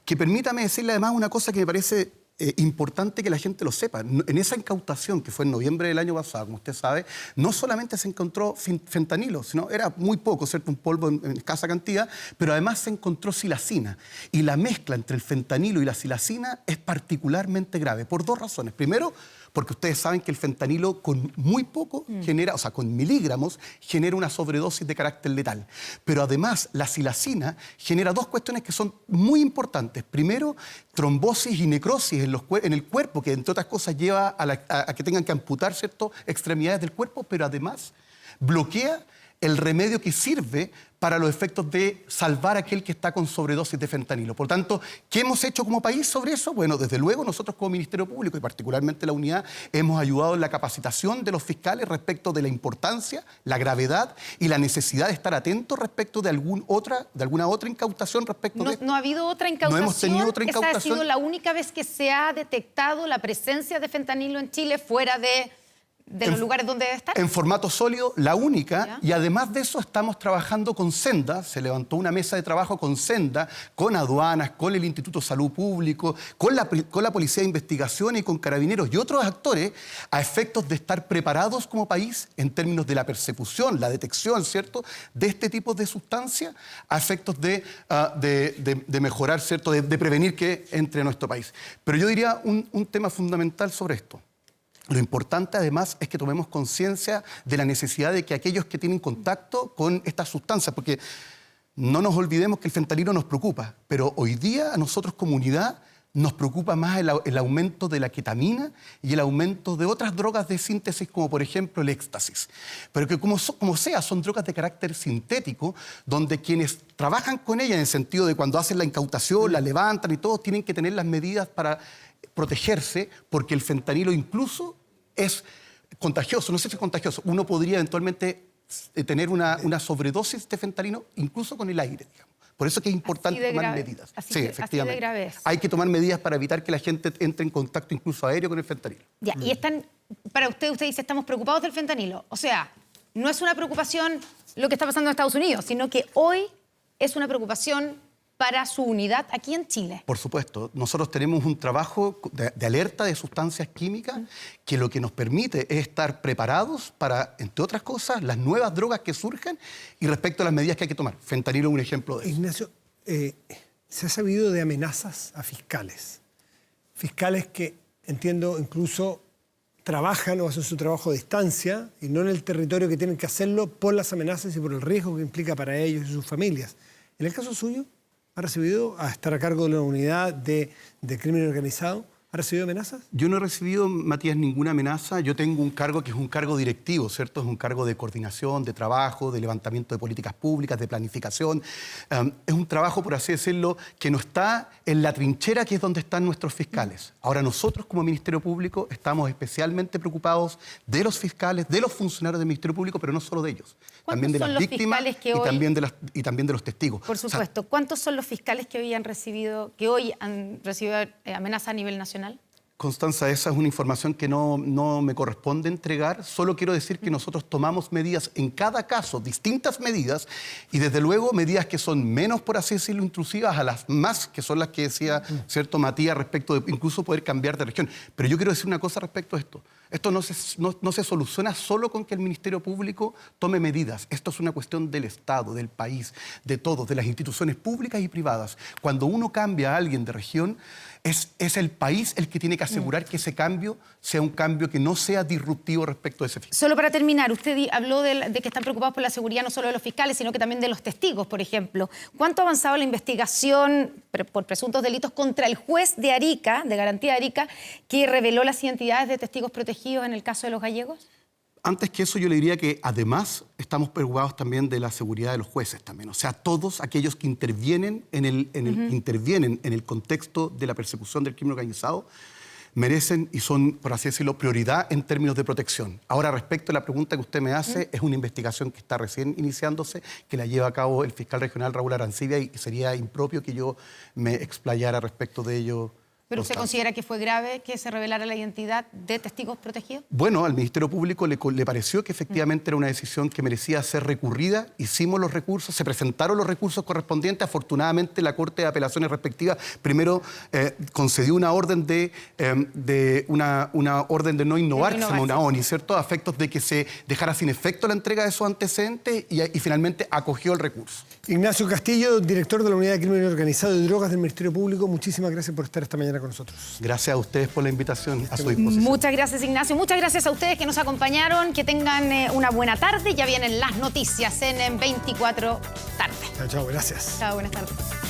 que, permítame decirle además una cosa que me parece importante que la gente lo sepa. En esa incautación que fue en noviembre del año pasado, como usted sabe, no solamente se encontró fentanilo, sino era muy poco, ¿cierto? Un polvo en escasa cantidad, pero además se encontró silacina. Y la mezcla entre el fentanilo y la silacina es particularmente grave, por 2 razones. Primero, porque ustedes saben que el fentanilo con muy poco genera, o sea, con miligramos, genera una sobredosis de carácter letal. Pero además, la silacina genera 2 cuestiones que son muy importantes. Primero, trombosis y necrosis en el cuerpo, que entre otras cosas lleva a que tengan que amputar, ¿cierto?, extremidades del cuerpo, pero además bloquea el remedio que sirve para los efectos de salvar a aquel que está con sobredosis de fentanilo. Por tanto, ¿qué hemos hecho como país sobre eso? Bueno, desde luego nosotros como Ministerio Público y particularmente la unidad hemos ayudado en la capacitación de los fiscales respecto de la importancia, la gravedad y la necesidad de estar atentos respecto de alguna otra incautación respecto de esto. ¿No ha habido otra incautación? No hemos tenido otra Esa incautación. ha sido la única vez que se ha detectado la presencia de fentanilo en Chile fuera de los lugares donde debe estar. En formato sólido, la única, ¿Ya? y además de eso estamos trabajando con Senda, se levantó una mesa de trabajo con Senda, con aduanas, con el Instituto de Salud Público, con la Policía de Investigación y con Carabineros y otros actores, a efectos de estar preparados como país en términos de la persecución, la detección, ¿cierto?, de este tipo de sustancias, a efectos de mejorar, ¿cierto?, de prevenir que entre a nuestro país. Pero yo diría un tema fundamental sobre esto. Lo importante, además, es que tomemos conciencia de la necesidad de que aquellos que tienen contacto con estas sustancias, porque no nos olvidemos que el fentanilo nos preocupa, pero hoy día a nosotros como unidad nos preocupa más el aumento de la ketamina y el aumento de otras drogas de síntesis, como por ejemplo el éxtasis. Pero que como sea, son drogas de carácter sintético, donde quienes trabajan con ellas, en el sentido de cuando hacen la incautación, la levantan y todo, tienen que tener las medidas para protegerse, porque el fentanilo incluso es contagioso. No sé si es contagioso. Uno podría eventualmente tener una sobredosis de fentanilo incluso con el aire, digamos. Por eso es que es importante tomar medidas. Así Sí, de efectivamente. grave. Hay que tomar medidas para evitar que la gente entre en contacto incluso aéreo con el fentanilo. Ya, y para usted dice, estamos preocupados del fentanilo. O sea, no es una preocupación lo que está pasando en Estados Unidos, sino que hoy es una preocupación para su unidad aquí en Chile. Por supuesto. Nosotros tenemos un trabajo de alerta de sustancias químicas que lo que nos permite es estar preparados para, entre otras cosas, las nuevas drogas que surjan y respecto a las medidas que hay que tomar. Fentanilo es un ejemplo de eso. Ignacio, se ha sabido de amenazas a fiscales. Fiscales que, entiendo, incluso trabajan o hacen su trabajo a distancia y no en el territorio que tienen que hacerlo por las amenazas y por el riesgo que implica para ellos y sus familias. En el caso suyo, ¿ha recibido, a estar a cargo de la unidad de crimen organizado, ¿ha recibido amenazas? Yo no he recibido, Matías, ninguna amenaza. Yo tengo un cargo que es un cargo directivo, ¿cierto? Es un cargo de coordinación, de trabajo, de levantamiento de políticas públicas, de planificación. Es un trabajo, por así decirlo, que no está en la trinchera que es donde están nuestros fiscales. Ahora, nosotros como Ministerio Público estamos especialmente preocupados de los fiscales, de los funcionarios del Ministerio Público, pero no solo de ellos. También de las víctimas y también de los testigos. Por supuesto. ¿Cuántos son los fiscales que hoy han recibido amenazas a nivel nacional? Constanza, esa es una información que no me corresponde entregar. Solo quiero decir que nosotros tomamos medidas en cada caso, distintas medidas, y desde luego medidas que son menos, por así decirlo, intrusivas a las más, que son las que decía, ¿cierto, Matías, respecto de incluso poder cambiar de región. Pero yo quiero decir una cosa respecto a esto. Esto no se soluciona solo con que el Ministerio Público tome medidas. Esto es una cuestión del Estado, del país, de todos, de las instituciones públicas y privadas. Cuando uno cambia a alguien de región, es el país el que tiene que asegurar que ese cambio sea un cambio que no sea disruptivo respecto a ese fiscal. Solo para terminar, usted habló de que están preocupados por la seguridad no solo de los fiscales, sino que también de los testigos, por ejemplo. ¿Cuánto ha avanzado la investigación por presuntos delitos contra el juez de Arica, de Garantía de Arica, que reveló las identidades de testigos protegidos en el caso de los gallegos? Antes que eso, yo le diría que además estamos preocupados también de la seguridad de los jueces también. O sea, todos aquellos que intervienen en el contexto de la persecución del crimen organizado merecen y son, por así decirlo, prioridad en términos de protección. Ahora, respecto a la pregunta que usted me hace, es una investigación que está recién iniciándose, que la lleva a cabo el fiscal regional Raúl Arancibia, y sería impropio que yo me explayara respecto de ello. ¿Pero usted considera que fue grave que se revelara la identidad de testigos protegidos? Bueno, al Ministerio Público le pareció que efectivamente era una decisión que merecía ser recurrida. Hicimos los recursos, se presentaron los recursos correspondientes. Afortunadamente, la Corte de Apelaciones respectiva primero concedió una orden una orden de no innovar, que se llama una ONI, ¿cierto? A efectos de que se dejara sin efecto la entrega de esos antecedentes y finalmente acogió el recurso. Ignacio Castillo, director de la Unidad de Crimen Organizado y Drogas del Ministerio Público, muchísimas gracias por estar esta mañana con nosotros. Gracias a ustedes por la invitación, a su disposición. Muchas gracias, Ignacio. Muchas gracias a ustedes que nos acompañaron. Que tengan una buena tarde. Ya vienen las noticias en 24 tarde. Chao, chao, gracias. Chao, buenas tardes.